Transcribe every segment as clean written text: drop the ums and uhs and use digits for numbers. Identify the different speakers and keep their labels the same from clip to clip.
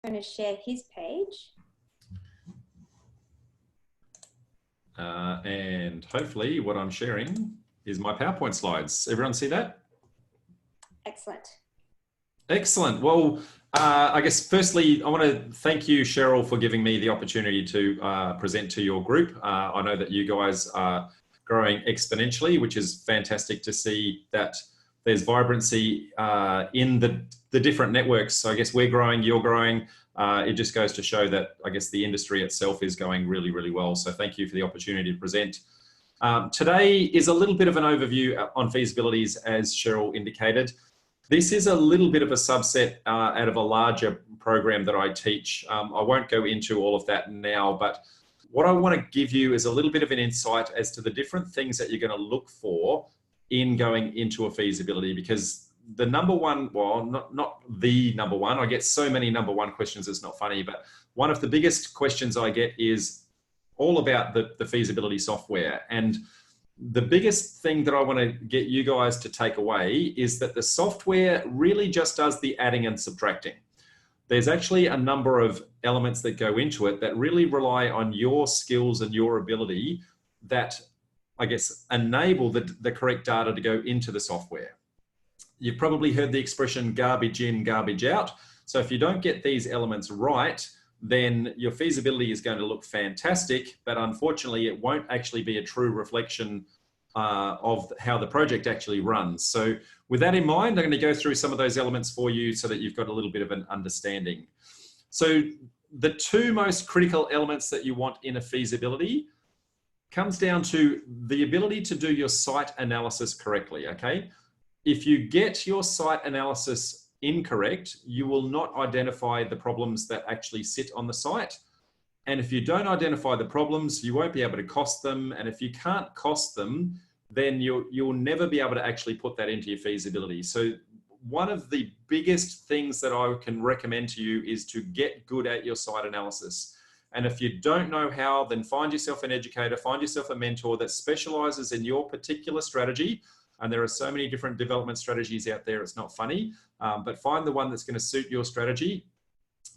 Speaker 1: going to share his page.
Speaker 2: And hopefully what I'm sharing is my PowerPoint slides. Everyone see that?
Speaker 1: Excellent.
Speaker 2: Excellent. Well, I guess firstly, I want to thank you, Cheryl, for giving me the opportunity to present to your group. I know that you guys are growing exponentially, which is fantastic to see that there's vibrancy in the different networks. So I guess we're growing, you're growing. It just goes to show that I guess the industry itself is going really, really well. So thank you for the opportunity to present. Today is a little bit of an overview on feasibilities, as Cheryl indicated. This is a little bit of a subset out of a larger program that I teach. I won't go into all of that now, but what I want to give you is a little bit of an insight as to the different things that you're going to look for in going into a feasibility, because the number one, well, not the number one, I get so many number one questions, it's not funny, but one of the biggest questions I get is all about the feasibility software. And the biggest thing that I want to get you guys to take away is that the software really just does the adding and subtracting. There's actually a number of elements that go into it that really rely on your skills and your ability that, I guess, enable the correct data to go into the software. You've probably heard the expression garbage in, garbage out. So if you don't get these elements right, then your feasibility is going to look fantastic, but unfortunately it won't actually be a true reflection of how the project actually runs. So with that in mind, I'm going to go through some of those elements for you so that you've got a little bit of an understanding. So the two most critical elements that you want in a feasibility comes down to the ability to do your site analysis correctly, okay? If you get your site analysis incorrect, you will not identify the problems that actually sit on the site. And if you don't identify the problems, you won't be able to cost them. And if you can't cost them, then you'll never be able to actually put that into your feasibility. So one of the biggest things that I can recommend to you is to get good at your site analysis. And if you don't know how, then find yourself an educator, find yourself a mentor that specializes in your particular strategy. And there are so many different development strategies out there, it's not funny, but find the one that's going to suit your strategy.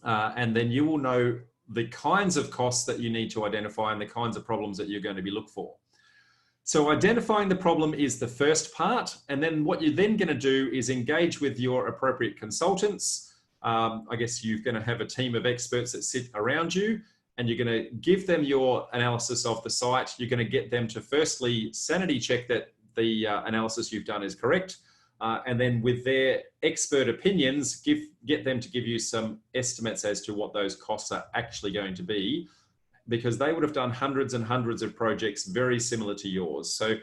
Speaker 2: And then you will know the kinds of costs that you need to identify and the kinds of problems that you're going to be looked for. So identifying the problem is the first part. And then what you're then going to do is engage with your appropriate consultants. I guess you're going to have a team of experts that sit around you, and you're going to give them your analysis of the site. You're going to get them to firstly sanity check that the analysis you've done is correct. And then with their expert opinions, get them to give you some estimates as to what those costs are actually going to be, because they would have done hundreds and hundreds of projects very similar to yours. So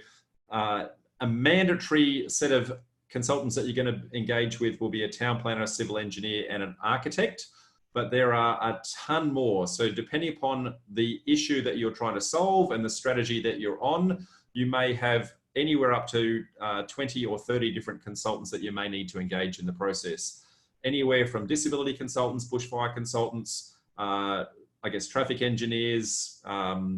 Speaker 2: a mandatory set of consultants that you're going to engage with will be a town planner, a civil engineer, and an architect. But there are a ton more. So depending upon the issue that you're trying to solve and the strategy that you're on, you may have anywhere up to 20 or 30 different consultants that you may need to engage in the process. Anywhere from disability consultants, bushfire consultants, I guess traffic engineers,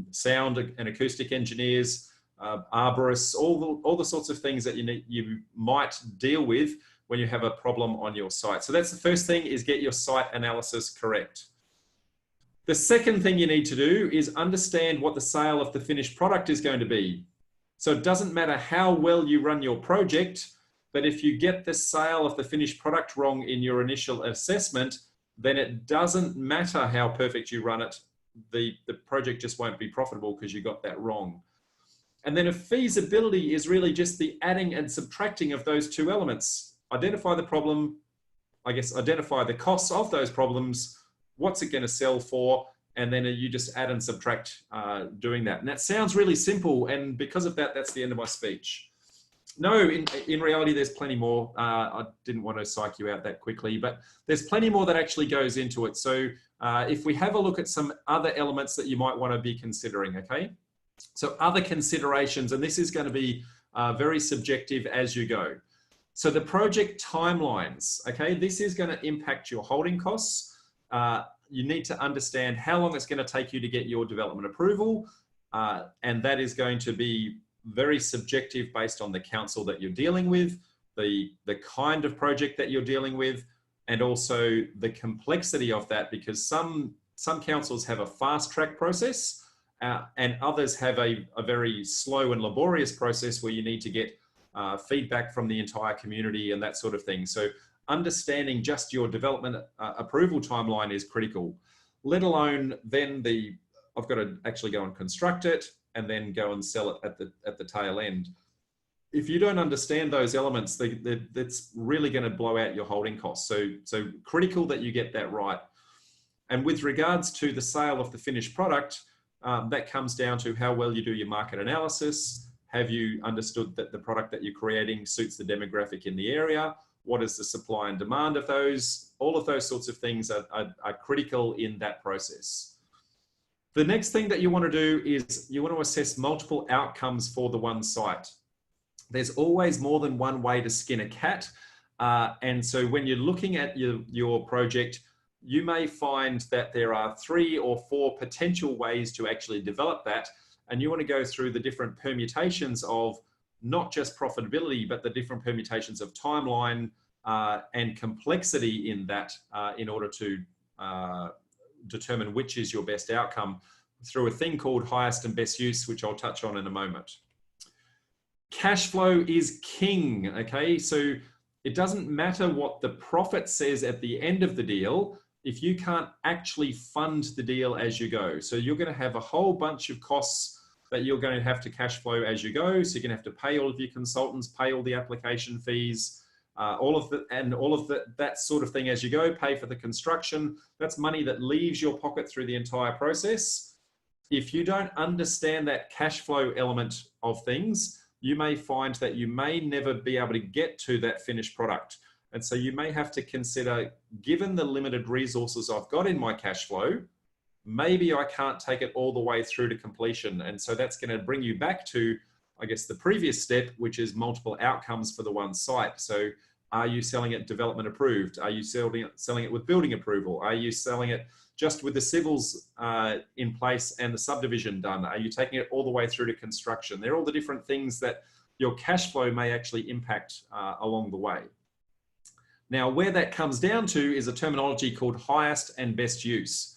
Speaker 2: sound and acoustic engineers, arborists, all the sorts of things that you might deal with when you have a problem on your site. So that's the first thing, is get your site analysis correct. The second thing you need to do is understand what the sale of the finished product is going to be. So it doesn't matter how well you run your project, but if you get the sale of the finished product wrong in your initial assessment, then it doesn't matter how perfect you run it. The project just won't be profitable because you got that wrong. And then a feasibility is really just the adding and subtracting of those two elements. Identify the problem, I guess identify the costs of those problems, what's it going to sell for, and then you just add and subtract doing that. And that sounds really simple, and because of that, that's the end of my speech. No, in reality, there's plenty more. I didn't want to psych you out that quickly, but there's plenty more that actually goes into it. So if we have a look at some other elements that you might want to be considering, okay? So other considerations, and this is going to be very subjective as you go. So the project timelines, okay? This is going to impact your holding costs. You need to understand how long it's going to take you to get your development approval. And that is going to be very subjective based on the council that you're dealing with, the kind of project that you're dealing with, and also the complexity of that, because some councils have a fast track process and others have a very slow and laborious process where you need to get feedback from the entire community and that sort of thing. So understanding just your development approval timeline is critical, let alone then I've got to actually go and construct it and then go and sell it at the tail end. If you don't understand those elements, that's really going to blow out your holding costs. So critical that you get that right. And with regards to the sale of the finished product, that comes down to how well you do your market analysis. Have you understood that the product that you're creating suits the demographic in the area? What is the supply and demand of those? All of those sorts of things are critical in that process. The next thing that you want to do is you want to assess multiple outcomes for the one site. There's always more than one way to skin a cat. And so when you're looking at your project, you may find that there are 3 or 4 potential ways to actually develop that. And you want to go through the different permutations of not just profitability, but the different permutations of timeline and complexity in that in order to determine which is your best outcome through a thing called highest and best use, which I'll touch on in a moment. Cash flow is king, okay? So it doesn't matter what the profit says at the end of the deal if you can't actually fund the deal as you go. So you're going to have a whole bunch of costs that you're going to have to cash flow as you go. So you're going to have to pay all of your consultants, pay all the application fees, all of that sort of thing as you go, pay for the construction. That's money that leaves your pocket through the entire process. If you don't understand that cash flow element of things, you may find that you may never be able to get to that finished product. And so you may have to consider, given the limited resources I've got in my cash flow, maybe I can't take it all the way through to completion. And so that's going to bring you back to, I guess, the previous step, which is multiple outcomes for the one site. So are you selling it development approved? Are you selling it with building approval? Are you selling it just with the civils in place and the subdivision done? Are you taking it all the way through to construction? They're all the different things that your cash flow may actually impact along the way. Now, where that comes down to is a terminology called highest and best use.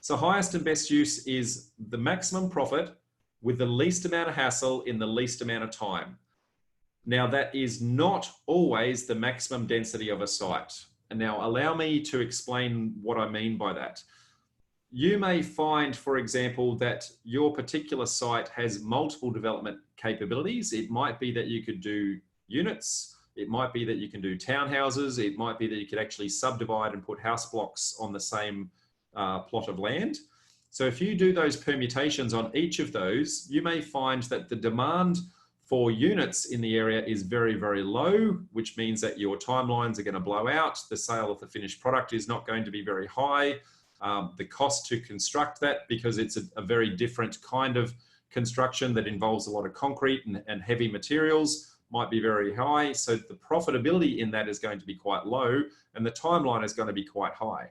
Speaker 2: So highest and best use is the maximum profit with the least amount of hassle in the least amount of time. Now, that is not always the maximum density of a site. And now allow me to explain what I mean by that. You may find, for example, that your particular site has multiple development capabilities. It might be that you could do units. It might be that you can do townhouses. It might be that you could actually subdivide and put house blocks on the same plot of land. So if you do those permutations on each of those, you may find that the demand for units in the area is very, very low, which means that your timelines are going to blow out. The sale of the finished product is not going to be very high. The cost to construct that, because it's a very different kind of construction that involves a lot of concrete and heavy materials, might be very high. So the profitability in that is going to be quite low and the timeline is going to be quite high.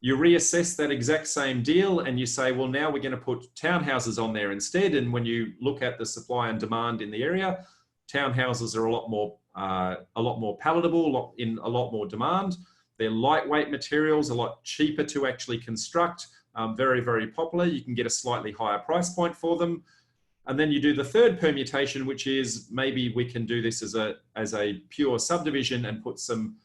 Speaker 2: You reassess that exact same deal and you say, well, now we're going to put townhouses on there instead. And when you look at the supply and demand in the area, townhouses are a lot more palatable, in a lot more demand. They're lightweight materials, a lot cheaper to actually construct, very, very popular. You can get a slightly higher price point for them. And then you do the third permutation, which is maybe we can do this as a pure subdivision and put some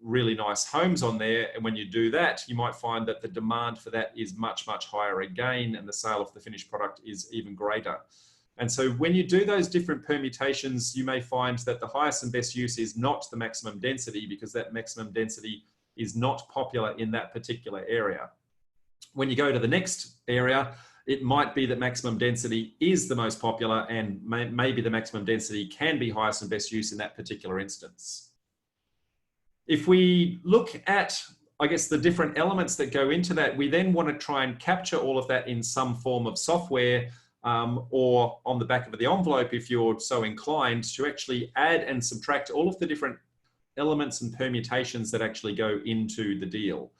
Speaker 2: really nice homes on there. And when you do that, you might find that the demand for that is much, much higher again, and the sale of the finished product is even greater. And so when you do those different permutations, you may find that the highest and best use is not the maximum density, because that maximum density is not popular in that particular area. When you go to the next area, it might be that maximum density is the most popular, and maybe the maximum density can be highest and best use in that particular instance. If we look at, I guess, the different elements that go into that, we then want to try and capture all of that in some form of software or on the back of the envelope, if you're so inclined, to actually add and subtract all of the different elements and permutations that actually go into the deal.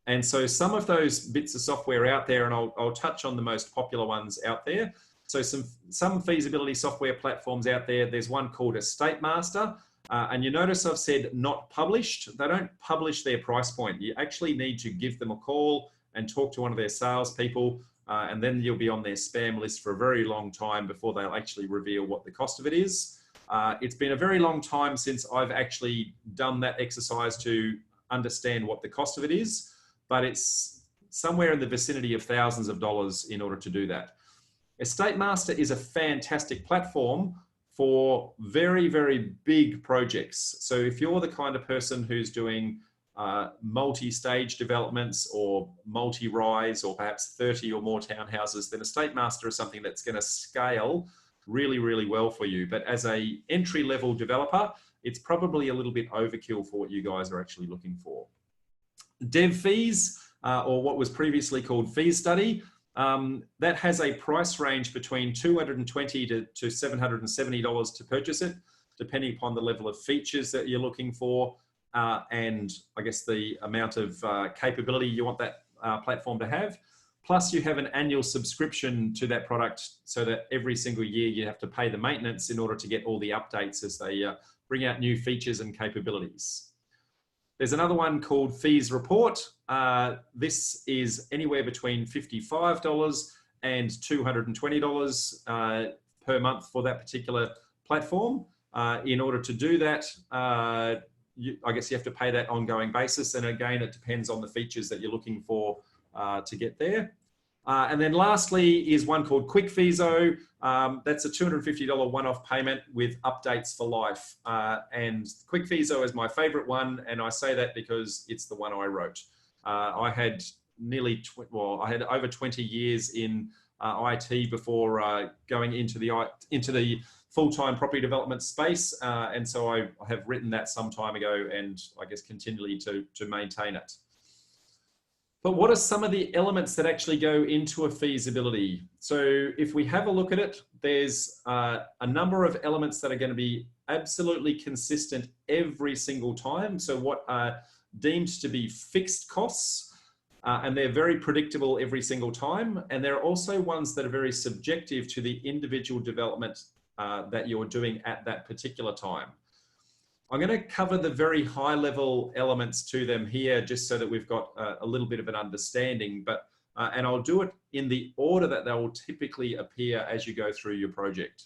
Speaker 2: And so some of those bits of software out there, and I'll touch on the most popular ones out there. So some feasibility software platforms out there, there's one called Estate Master. And you notice I've said not published. They don't publish their price point. You actually need to give them a call and talk to one of their salespeople, and then you'll be on their spam list for a very long time before they'll actually reveal what the cost of it is. It's been a very long time since I've actually done that exercise to understand what the cost of it is, but it's somewhere in the vicinity of thousands of dollars in order to do that. Estate Master is a fantastic platform for very, very big projects. So if you're the kind of person who's doing multi-stage developments or multi-rise or perhaps 30 or more townhouses, then Estate Master is something that's going to scale really, really well for you. But as a entry-level developer, it's probably a little bit overkill for what you guys are actually looking for. Dev fees, or what was previously called Fees Study, that has a price range between $220 to $770 to purchase it, depending upon the level of features that you're looking for, and I guess the amount of capability you want that platform to have. Plus you have an annual subscription to that product so that every single year you have to pay the maintenance in order to get all the updates as they bring out new features and capabilities. There's another one called Fees Report. This is anywhere between $55 and $220 per month for that particular platform. In order to do that, I guess you have to pay that ongoing basis. And again, it depends on the features that you're looking for to get there. And then lastly is one called QwikFeaso. That's a $250 one-off payment with updates for life. And QwikFeaso is my favorite one. And I say that because it's the one I wrote. I had I had over 20 years in IT before going into the full-time property development space. And so I have written that some time ago and I guess continually to maintain it. But what are some of the elements that actually go into a feasibility? So if we have a look at it, there's a number of elements that are going to be absolutely consistent every single time. So what are deemed to be fixed costs, and they're very predictable every single time. And there are also ones that are very subjective to the individual development that you're doing at that particular time. I'm going to cover the very high level elements to them here just so that we've got a little bit of an understanding, but and I'll do it in the order that they will typically appear as you go through your project.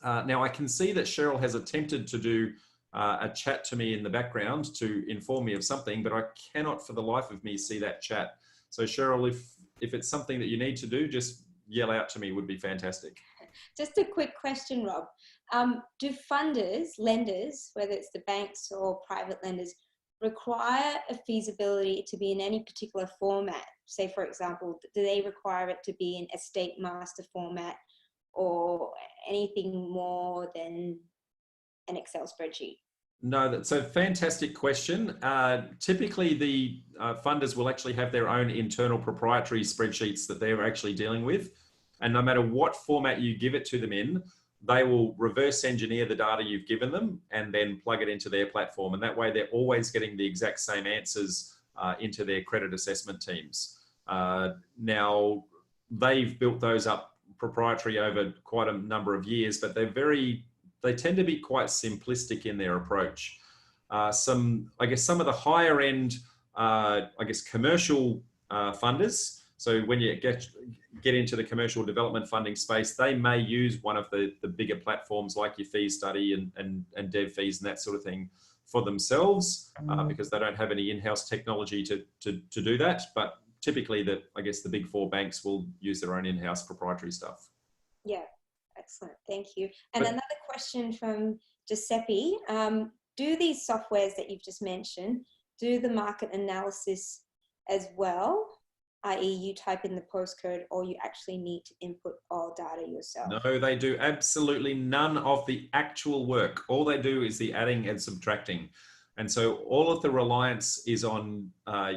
Speaker 2: Now I can see that Cheryl has attempted to do a chat to me in the background to inform me of something, but I cannot for the life of me see that chat. So Cheryl, if it's something that you need to do, just yell out to me, would be fantastic.
Speaker 1: Just a quick question, Rob. Do funders, lenders, whether it's the banks or private lenders, require a feasibility to be in any particular format? Say, for example, do they require it to be in estate master format or anything more than an Excel spreadsheet? No,
Speaker 2: that's a fantastic question. Typically, the funders will actually have their own internal proprietary spreadsheets that they're actually dealing with. And no matter what format you give it to them in, they will reverse engineer the data you've given them and then plug it into their platform. And that way they're always getting the exact same answers into their credit assessment teams. Now, they've built those up proprietary over quite a number of years, but they tend to be quite simplistic in their approach. I guess some of the higher end, commercial funders, so when you get into the commercial development funding space, they may use one of the bigger platforms like your Fees Study and Dev Fees and that sort of thing for themselves because they don't have any in-house technology to do that. But typically, the big four banks will use their own in-house proprietary stuff.
Speaker 1: Yeah, excellent. Thank you. And another question from Giuseppe. Do these softwares that you've just mentioned do the market analysis as well? I.e. you type in the postcode or you actually need to input all data yourself?
Speaker 2: No, they do absolutely none of the actual work. All they do is the adding and subtracting. And so all of the reliance is on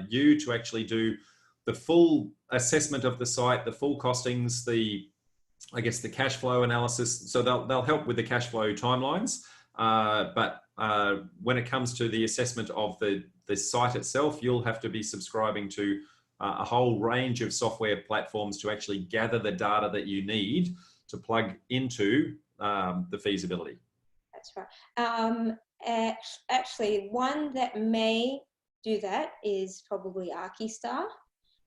Speaker 2: you to actually do the full assessment of the site, the full costings, the cash flow analysis. So they'll help with the cash flow timelines. But when it comes to the assessment of the site itself, you'll have to be subscribing to a whole range of software platforms to actually gather the data that you need to plug into the feasibility.
Speaker 1: That's right. Actually, one that may do that is probably ArchiStar,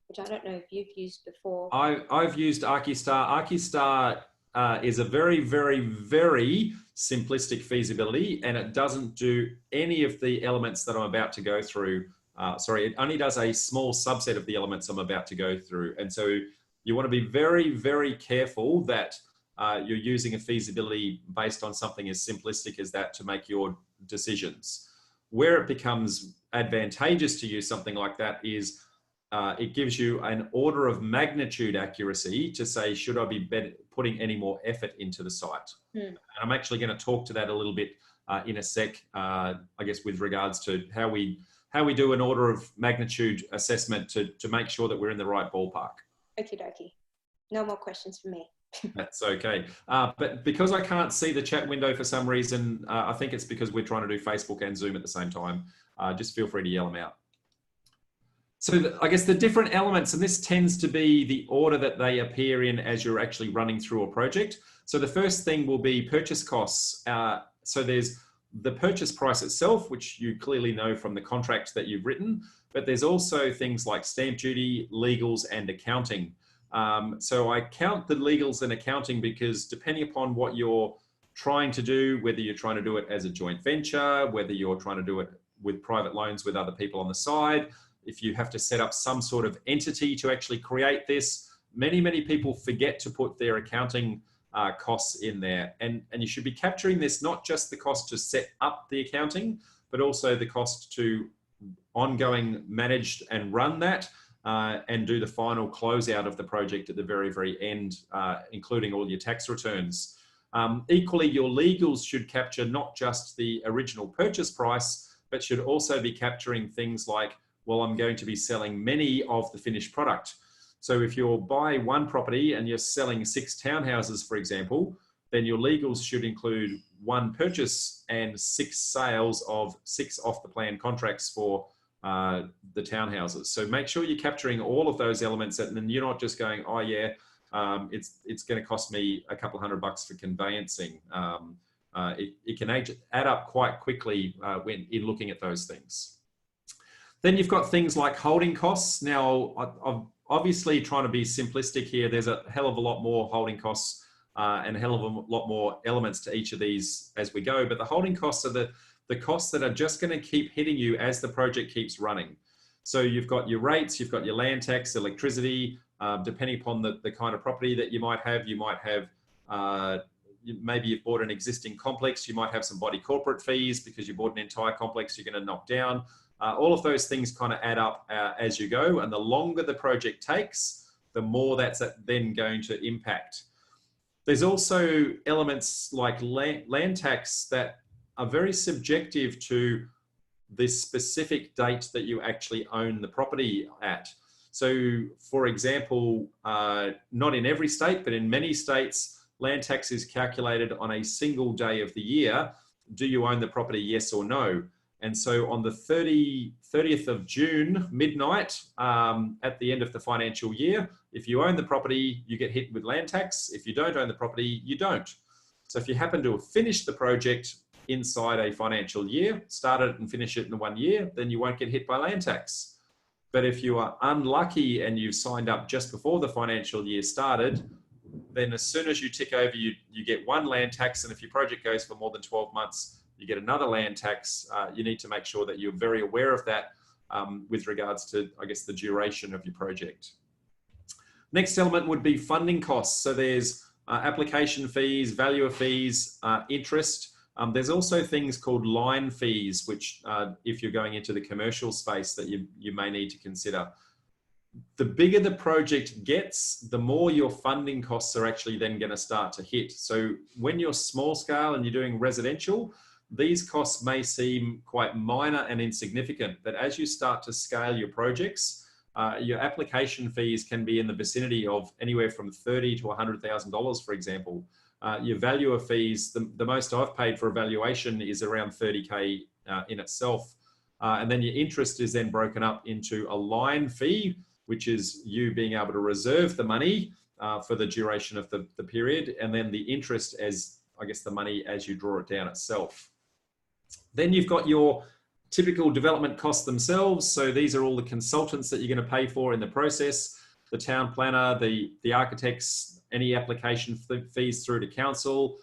Speaker 1: which I don't know if you've used before.
Speaker 2: I've used ArchiStar. ArchiStar is a very, very, very simplistic feasibility, and it doesn't do any of the elements that I'm about to go through. Sorry, it only does a small subset of the elements I'm about to go through. And so you want to be very, very careful that you're using a feasibility based on something as simplistic as that to make your decisions. Where it becomes advantageous to use something like that is it gives you an order of magnitude accuracy to say, should I be putting any more effort into the site? And I'm actually going to talk to that a little bit in a sec, I guess, with regards to how we do an order of magnitude assessment to make sure that we're in the right ballpark.
Speaker 1: Okie dokie. No more questions for me.
Speaker 2: That's okay. But because I can't see the chat window for some reason, I think it's because we're trying to do Facebook and Zoom at the same time. Just feel free to yell them out. So I guess the different elements, and this tends to be the order that they appear in as you're actually running through a project. So the first thing will be purchase costs. So there's the purchase price itself, which you clearly know from the contract that you've written, but there's also things like stamp duty, legals, and accounting. So I count the legals and accounting because depending upon what you're trying to do, whether you're trying to do it as a joint venture, whether you're trying to do it with private loans with other people on the side, if you have to set up some sort of entity to actually create this, many people forget to put their accounting costs in there. And you should be capturing this, not just the cost to set up the accounting, but also the cost to ongoing manage and run that and do the final closeout of the project at the very, very end, including all your tax returns. Equally, your legals should capture not just the original purchase price, but should also be capturing things like, well, I'm going to be selling many of the finished product. So if you're buying one property and you're selling 6 townhouses, for example, then your legals should include 1 purchase and 6 sales of 6 off-the-plan contracts for the townhouses. So make sure you're capturing all of those elements, and then you're not just going, oh yeah, it's going to cost me a couple $100 for conveyancing. It can add up quite quickly when in looking at those things. Then you've got things like holding costs. Now, I'm obviously trying to be simplistic here. There's a hell of a lot more holding costs and a hell of a lot more elements to each of these as we go. But the holding costs are the costs that are just going to keep hitting you as the project keeps running. So you've got your rates, you've got your land tax, electricity, depending upon the kind of property that you might have. Maybe you've bought an existing complex, you might have some body corporate fees because you bought an entire complex you're going to knock down. All of those things kind of add up as you go, and the longer the project takes, the more that's then going to impact. There's also elements like land tax that are very subjective to the specific date that you actually own the property at. So, for example, not in every state, but in many states, land tax is calculated on a single day of the year. Do you own the property, yes or no? And so on the 30th of June, midnight, at the end of the financial year, if you own the property, you get hit with land tax. If you don't own the property, you don't. So if you happen to have finished the project inside a financial year, started it and finished it in 1 year, then you won't get hit by land tax. But if you are unlucky and you've signed up just before the financial year started, then as soon as you tick over, you get 1 land tax. And if your project goes for more than 12 months, you get another land tax. You need to make sure that you're very aware of that with regards to, I guess, the duration of your project. Next element would be funding costs. So there's application fees, valuer fees, interest. There's also things called line fees, which if you're going into the commercial space that you may need to consider. The bigger the project gets, the more your funding costs are actually then going to start to hit. So when you're small scale and you're doing residential, these costs may seem quite minor and insignificant, but as you start to scale your projects, your application fees can be in the vicinity of anywhere from $30,000 to $100,000, for example. Your valuer fees, the most I've paid for a valuation is around $30K in itself. And then your interest is then broken up into a line fee, which is you being able to reserve the money for the duration of the period, and then the interest as, I guess, the money as you draw it down itself. Then you've got your typical development costs themselves. So these are all the consultants that you're going to pay for in the process, the town planner, the architects, any application fees through to council,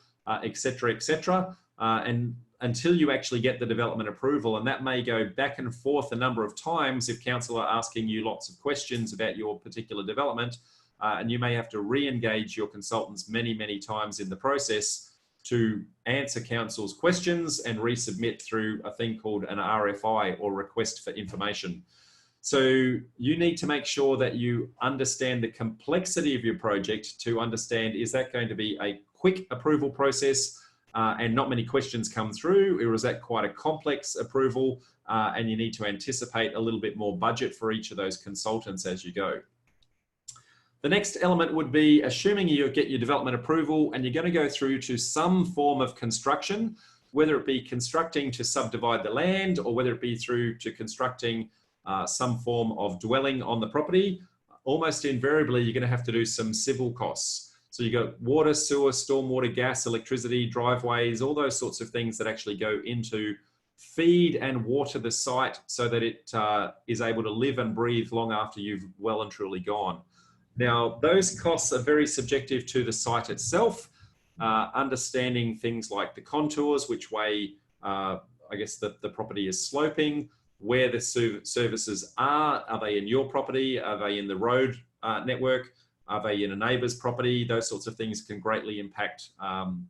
Speaker 2: et cetera, et cetera. And until you actually get the development approval, and that may go back and forth a number of times if council are asking you lots of questions about your particular development, and you may have to re-engage your consultants many, many times in the process to answer council's questions and resubmit through a thing called an RFI, or request for information. So you need to make sure that you understand the complexity of your project to understand, is that going to be a quick approval process and not many questions come through, or is that quite a complex approval and you need to anticipate a little bit more budget for each of those consultants as you go. The next element would be, assuming you get your development approval and you're going to go through to some form of construction, whether it be constructing to subdivide the land or whether it be through to constructing some form of dwelling on the property, almost invariably you're going to have to do some civil costs. So you got water, sewer, stormwater, gas, electricity, driveways, all those sorts of things that actually go into feed and water the site so that it is able to live and breathe long after you've well and truly gone. Now, those costs are very subjective to the site itself, understanding things like the contours, which way, I guess, the property is sloping, where the services are they in your property, are they in the road network, are they in a neighbour's property? Those sorts of things can greatly impact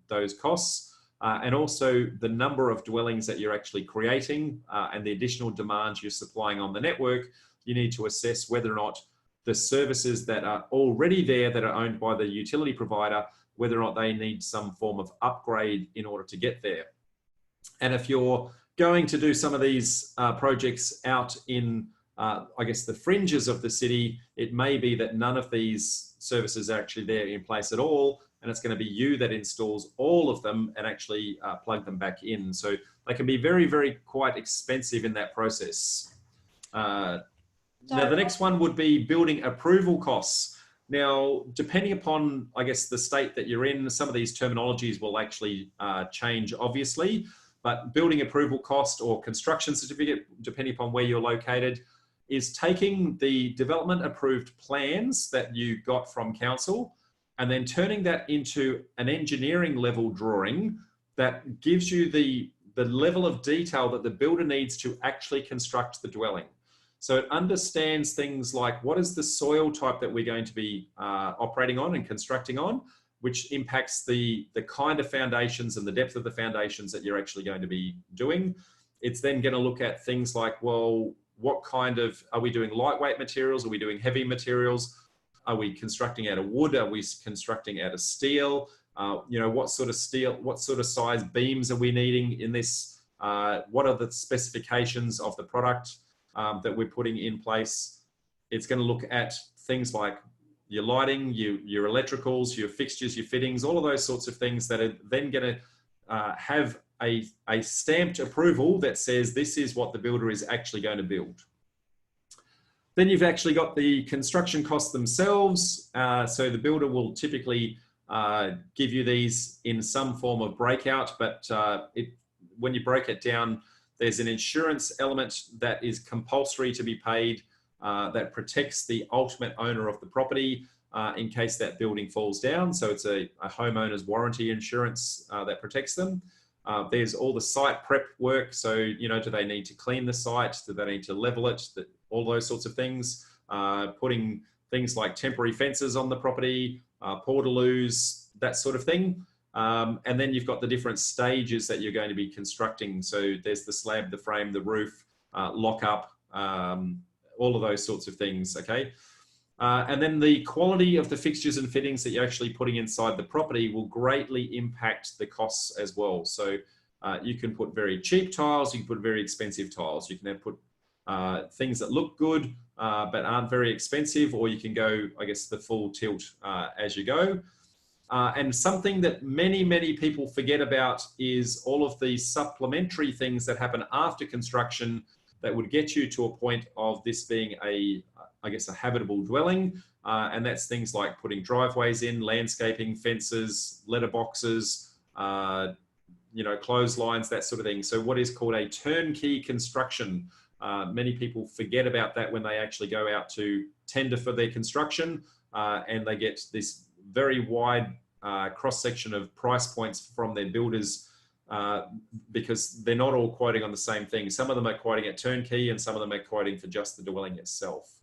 Speaker 2: those costs. And also the number of dwellings that you're actually creating and the additional demands you're supplying on the network. You need to assess whether or not the services that are already there that are owned by the utility provider, whether or not they need some form of upgrade in order to get there. And if you're going to do some of these projects out in, I guess, the fringes of the city, it may be that none of these services are actually there in place at all, and it's going to be you that installs all of them and actually plug them back in. So they can be very, very quite expensive in that process. Now, the next one would be building approval costs. Now, depending upon, I guess, the state that you're in, some of these terminologies will actually change, obviously, but building approval cost or construction certificate, depending upon where you're located, is taking the development approved plans that you got from council and then turning that into an engineering level drawing that gives you the level of detail that the builder needs to actually construct the dwelling. So it understands things like, what is the soil type that we're going to be operating on and constructing on, which impacts the kind of foundations and the depth of the foundations that you're actually going to be doing. It's then going to look at things like, well, what kind of, are we doing lightweight materials? Are we doing heavy materials? Are we constructing out of wood? Are we constructing out of steel? You know, what sort of steel, what sort of size beams are we needing in this? What are the specifications of the product that we're putting in place? It's going to look at things like your lighting, your electricals, your fixtures, your fittings, all of those sorts of things that are then going to have a stamped approval that says this is what the builder is actually going to build. Then you've actually got the construction costs themselves. So the builder will typically give you these in some form of breakout, but when you break it down, there's an insurance element that is compulsory to be paid that protects the ultimate owner of the property in case that building falls down. So it's a homeowner's warranty insurance that protects them. There's all the site prep work. So, you know, do they need to clean the site? Do they need to level it? All those sorts of things. Putting things like temporary fences on the property, portaloos, that sort of thing. And then you've got the different stages that you're going to be constructing. So there's the slab, the frame, the roof, lock up, all of those sorts of things, okay? And then the quality of the fixtures and fittings that you're actually putting inside the property will greatly impact the costs as well. So you can put very cheap tiles, you can put very expensive tiles. You can put things that look good but aren't very expensive, or you can go, I guess, the full tilt as you go. And something that many, many people forget about is all of the supplementary things that happen after construction that would get you to a point of this being I guess, a habitable dwelling. And that's things like putting driveways in, landscaping, fences, letterboxes, clotheslines, that sort of thing. So what is called a turnkey construction. Many people forget about that when they actually go out to tender for their construction, and they get this very wide cross-section of price points from their builders, because they're not all quoting on the same thing. Some of them are quoting at turnkey and some of them are quoting for just the dwelling itself.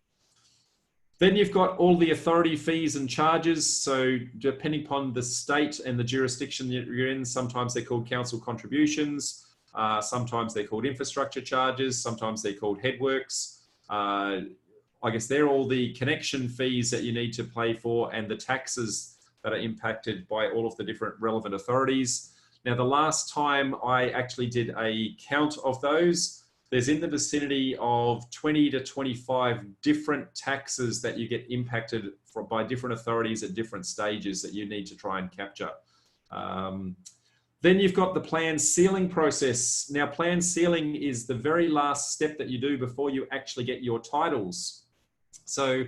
Speaker 2: Then you've got all the authority fees and charges. So depending upon the state and the jurisdiction that you're in, sometimes they're called council contributions, sometimes they're called infrastructure charges, sometimes they're called headworks. I guess they're all the connection fees that you need to pay for and the taxes that are impacted by all of the different relevant authorities. Now, the last time I actually did a count of those, there's in the vicinity of 20 to 25 different taxes that you get impacted by different authorities at different stages that you need to try and capture. Then you've got the plan sealing process. Now, plan sealing is the very last step that you do before you actually get your titles. So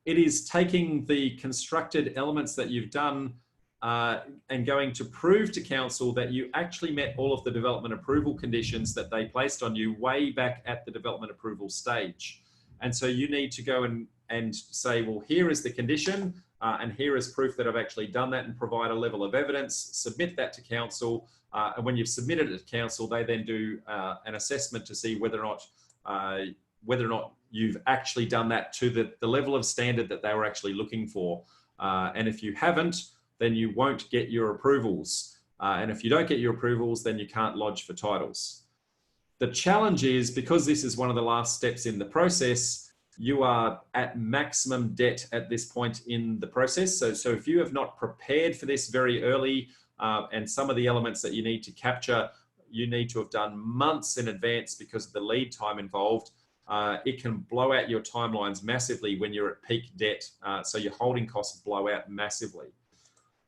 Speaker 2: it is taking the constructed elements that you've done and going to prove to council that you actually met all of the development approval conditions that they placed on you way back at the development approval stage. And so you need to go and say, well, here is the condition and here is proof that I've actually done that, and provide a level of evidence, submit that to council. And when you've submitted it to council, they then do an assessment to see whether or not you've actually done that to the level of standard that they were actually looking for. And if you haven't, then you won't get your approvals. And if you don't get your approvals, then you can't lodge for titles. The challenge is, because this is one of the last steps in the process, you are at maximum debt at this point in the process. So if you have not prepared for this very early, and some of the elements that you need to capture, you need to have done months in advance because of the lead time involved, it can blow out your timelines massively when you're at peak debt. So your holding costs blow out massively.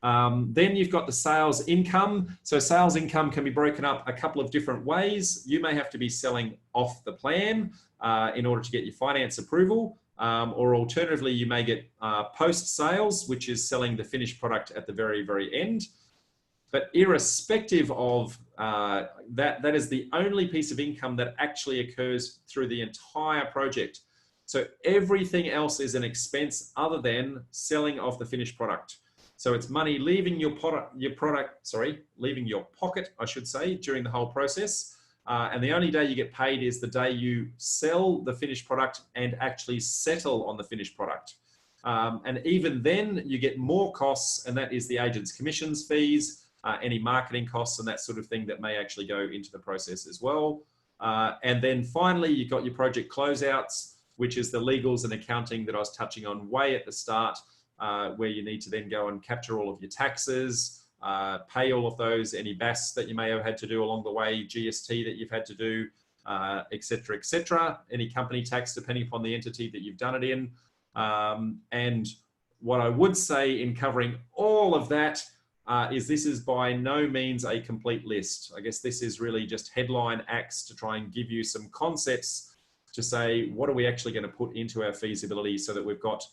Speaker 2: Then you've got the sales income. So sales income can be broken up a couple of different ways. You may have to be selling off the plan in order to get your finance approval, or alternatively, you may get post sales, which is selling the finished product at the very, very end. But irrespective of that is the only piece of income that actually occurs through the entire project. So everything else is an expense other than selling of the finished product. So it's money leaving your pocket, I should say, during the whole process. And the only day you get paid is the day you sell the finished product and actually settle on the finished product. And even then you get more costs, and that is the agent's commissions fees, any marketing costs and that sort of thing that may actually go into the process as well. And then finally, you've got your project closeouts, which is the legals and accounting that I was touching on way at the start, where you need to then go and capture all of your taxes, pay all of those, any BAS that you may have had to do along the way, GST that you've had to do, et cetera, any company tax depending upon the entity that you've done it in. And what I would say in covering all of that is this is by no means a complete list. I guess this is really just headline acts to try and give you some concepts to say, what are we actually going to put into our feasibility so that we've got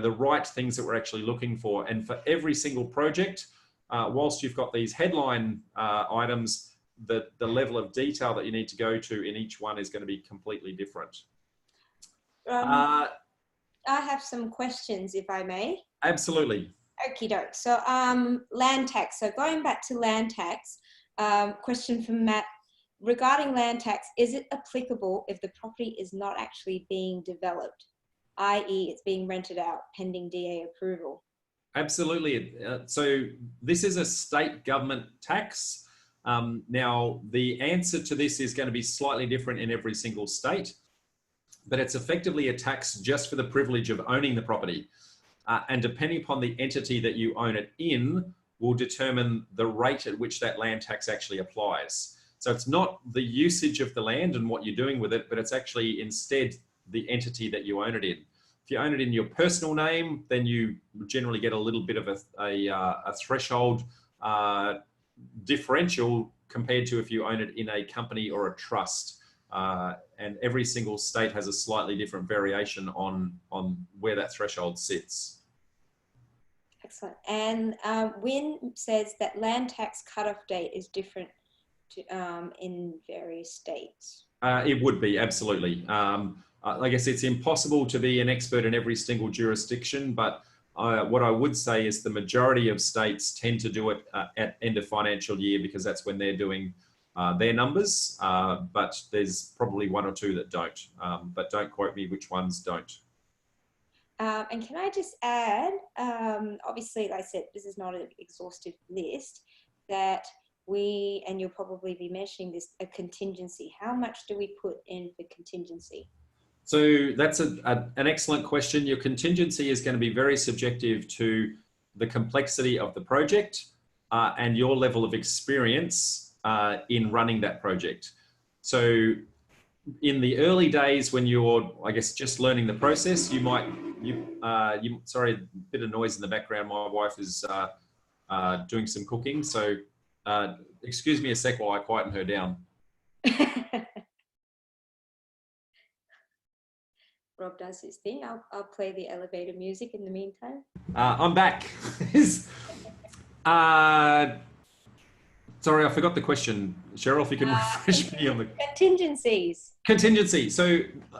Speaker 2: the right things that we're actually looking for. And for every single project, whilst you've got these headline items, the level of detail that you need to go to in each one is going to be completely different.
Speaker 1: I have some questions, if I may.
Speaker 2: Absolutely.
Speaker 1: Okie doke. So land tax. So going back to land tax, question from Matt. Regarding land tax, is it applicable if the property is not actually being developed, i.e. it's being rented out pending DA approval?
Speaker 2: Absolutely. So this is a state government tax. Now, the answer to this is going to be slightly different in every single state, but it's effectively a tax just for the privilege of owning the property. And depending upon the entity that you own it in will determine the rate at which that land tax actually applies. So it's not the usage of the land and what you're doing with it, but it's actually instead the entity that you own it in. If you own it in your personal name, then you generally get a little bit of a threshold differential compared to if you own it in a company or a trust. And every single state has a slightly different variation on where that threshold sits.
Speaker 1: Excellent. And Wynne says that land tax cutoff date is different in various states.
Speaker 2: It would be, absolutely. I guess it's impossible to be an expert in every single jurisdiction, but what I would say is the majority of states tend to do it at end of financial year because that's when they're doing their numbers, but there's probably one or two that don't, but don't quote me which ones don't.
Speaker 1: And can I just add, obviously, like I said, this is not an exhaustive list, that we, and you'll probably be mentioning this, a contingency. How much do we put in for contingency?
Speaker 2: So that's an excellent question. Your contingency is going to be very subjective to the complexity of the project and your level of experience in running that project. So in the early days when you're, I guess, just learning the process, you might, sorry, a bit of noise in the background. My wife is doing some cooking. So excuse me a sec while I quieten her down.
Speaker 1: Rob does his thing. I'll play the elevator music in the meantime.
Speaker 2: I'm back. Sorry, I forgot the question. Cheryl, if you can refresh me on the...
Speaker 1: Contingencies.
Speaker 2: Contingency. So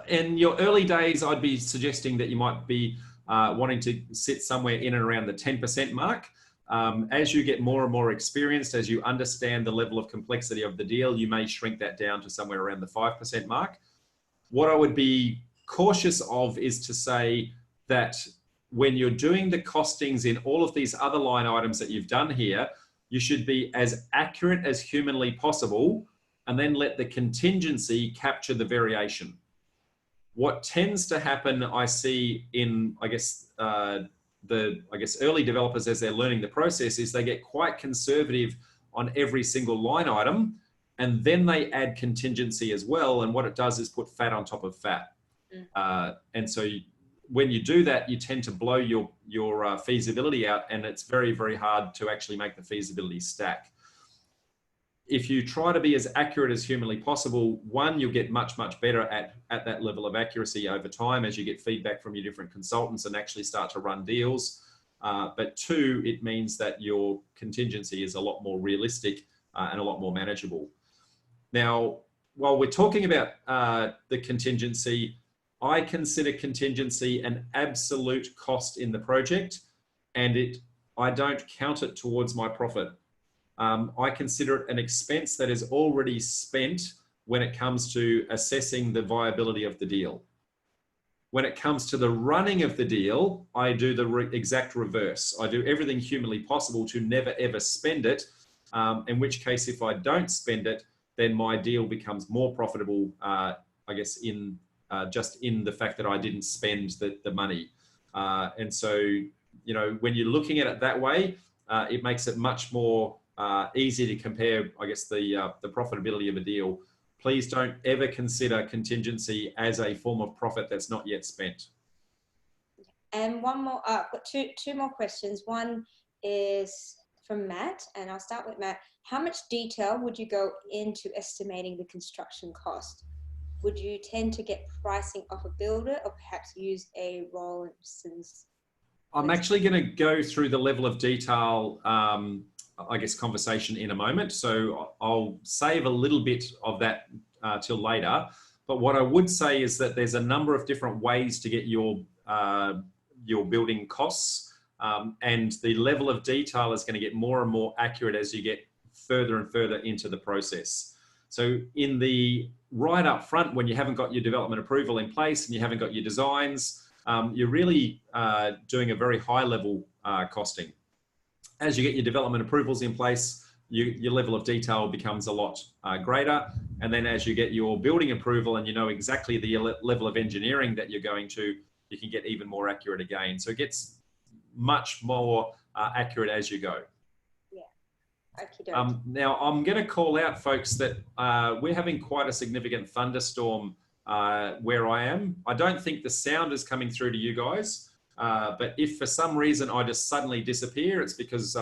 Speaker 2: in your early days, I'd be suggesting that you might be wanting to sit somewhere in and around the 10% mark. As you get more and more experienced, as you understand the level of complexity of the deal, you may shrink that down to somewhere around the 5% mark. What I would be cautious of is to say that when you're doing the costings in all of these other line items that you've done here, you should be as accurate as humanly possible and then let the contingency capture the variation. What tends to happen, I see in, I guess, early developers as they're learning the process, is they get quite conservative on every single line item, and then they add contingency as well. And what it does is put fat on top of fat. And so when you do that, you tend to blow your feasibility out, and it's very, very hard to actually make the feasibility stack. If you try to be as accurate as humanly possible, one, you'll get much, much better at that level of accuracy over time as you get feedback from your different consultants and actually start to run deals. But two, it means that your contingency is a lot more realistic and a lot more manageable. Now, while we're talking about the contingency, I consider contingency an absolute cost in the project, and I don't count it towards my profit. I consider it an expense that is already spent when it comes to assessing the viability of the deal. When it comes to the running of the deal, I do the exact reverse. I do everything humanly possible to never ever spend it, in which case if I don't spend it, then my deal becomes more profitable, I guess, just in the fact that I didn't spend the money. And so, you know, when you're looking at it that way, it makes it much more easy to compare, I guess, the profitability of a deal. Please don't ever consider contingency as a form of profit that's not yet spent.
Speaker 1: And one more, got two more questions. One is from Matt, and I'll start with Matt. How much detail would you go into estimating the construction cost? Would you tend to get pricing off a builder or perhaps use a Rawlinson's?
Speaker 2: I'm actually going to go through the level of detail, I guess, conversation in a moment. So I'll save a little bit of that till later. But what I would say is that there's a number of different ways to get your building costs. And the level of detail is going to get more and more accurate as you get further and further into the process. So in the right up front, when you haven't got your development approval in place and you haven't got your designs, you're really doing a very high level costing. As you get your development approvals in place, your level of detail becomes a lot greater. And then as you get your building approval and you know exactly the level of engineering that you're going to, you can get even more accurate again. So it gets much more accurate as you go. Now, I'm going to call out, folks, that we're having quite a significant thunderstorm where I am. I don't think the sound is coming through to you guys, but if for some reason I just suddenly disappear, it's because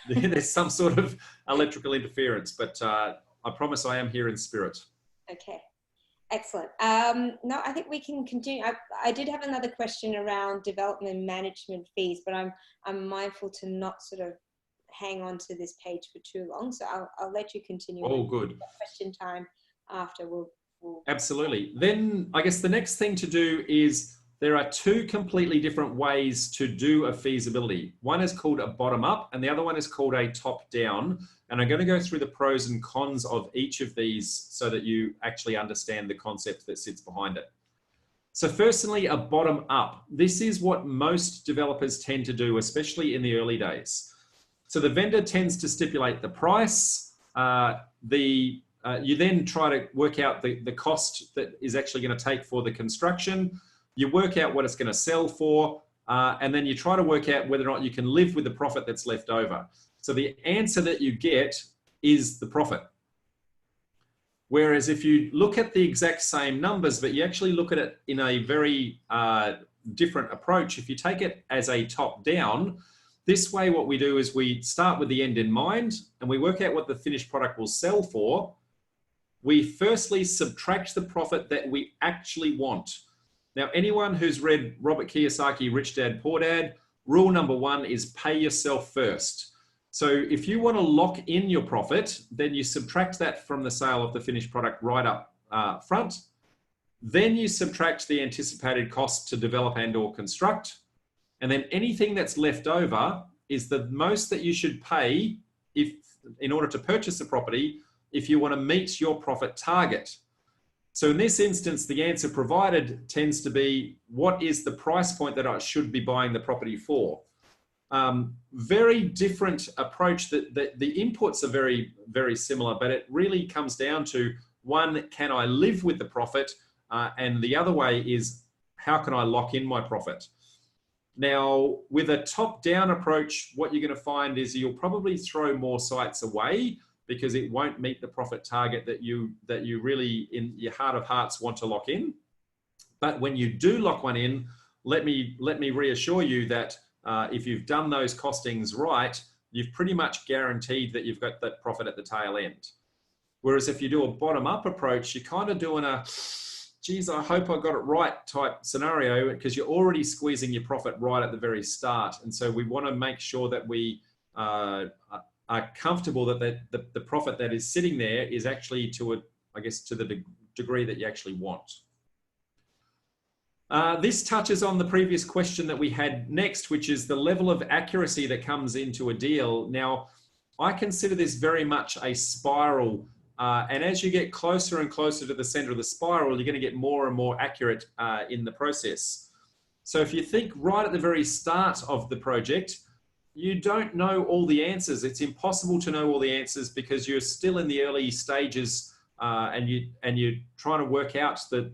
Speaker 2: there's some sort of electrical interference, but I promise I am here in spirit.
Speaker 1: Okay. Excellent. No, I think we can continue. I did have another question around development management fees, but I'm mindful to not sort of hang on to this page for too long. So I'll let you continue.
Speaker 2: Oh, good.
Speaker 1: Question time after. We'll...
Speaker 2: Absolutely. Then I guess the next thing to do is there are two completely different ways to do a feasibility. One is called a bottom up and the other one is called a top down. And I'm going to go through the pros and cons of each of these so that you actually understand the concept that sits behind it. So firstly, a bottom up. This is what most developers tend to do, especially in the early days. So the vendor tends to stipulate the price. You then try to work out the cost that is actually going to take for the construction. You work out what it's going to sell for, and then you try to work out whether or not you can live with the profit that's left over. So the answer that you get is the profit. Whereas if you look at the exact same numbers, but you actually look at it in a very different approach, if you take it as a top down, this way what we do is we start with the end in mind and we work out what the finished product will sell for. We firstly subtract the profit that we actually want. Now, anyone who's read Robert Kiyosaki, Rich Dad, Poor Dad, rule number one is pay yourself first. So if you want to lock in your profit, then you subtract that from the sale of the finished product right up front. Then you subtract the anticipated cost to develop and or construct. And then anything that's left over is the most that you should pay in order to purchase the property if you want to meet your profit target. So in this instance, the answer provided tends to be, what is the price point that I should be buying the property for? Very different approach. The inputs are very, very similar, but it really comes down to, one, can I live with the profit? And the other way is, how can I lock in my profit? Now, with a top-down approach, what you're going to find is you'll probably throw more sites away because it won't meet the profit target that you really, in your heart of hearts, want to lock in. But when you do lock one in, let me reassure you that if you've done those costings right, you've pretty much guaranteed that you've got that profit at the tail end. Whereas if you do a bottom-up approach, you're kind of doing a, geez, I hope I got it right type scenario, because you're already squeezing your profit right at the very start. And so we want to make sure that we are comfortable that the profit that is sitting there is actually to the degree that you actually want. This touches on the previous question that we had next, which is the level of accuracy that comes into a deal. Now, I consider this very much a spiral. And as you get closer and closer to the center of the spiral, you're going to get more and more accurate in the process. So if you think right at the very start of the project, you don't know all the answers. It's impossible to know all the answers because you're still in the early stages and you're trying to work out that,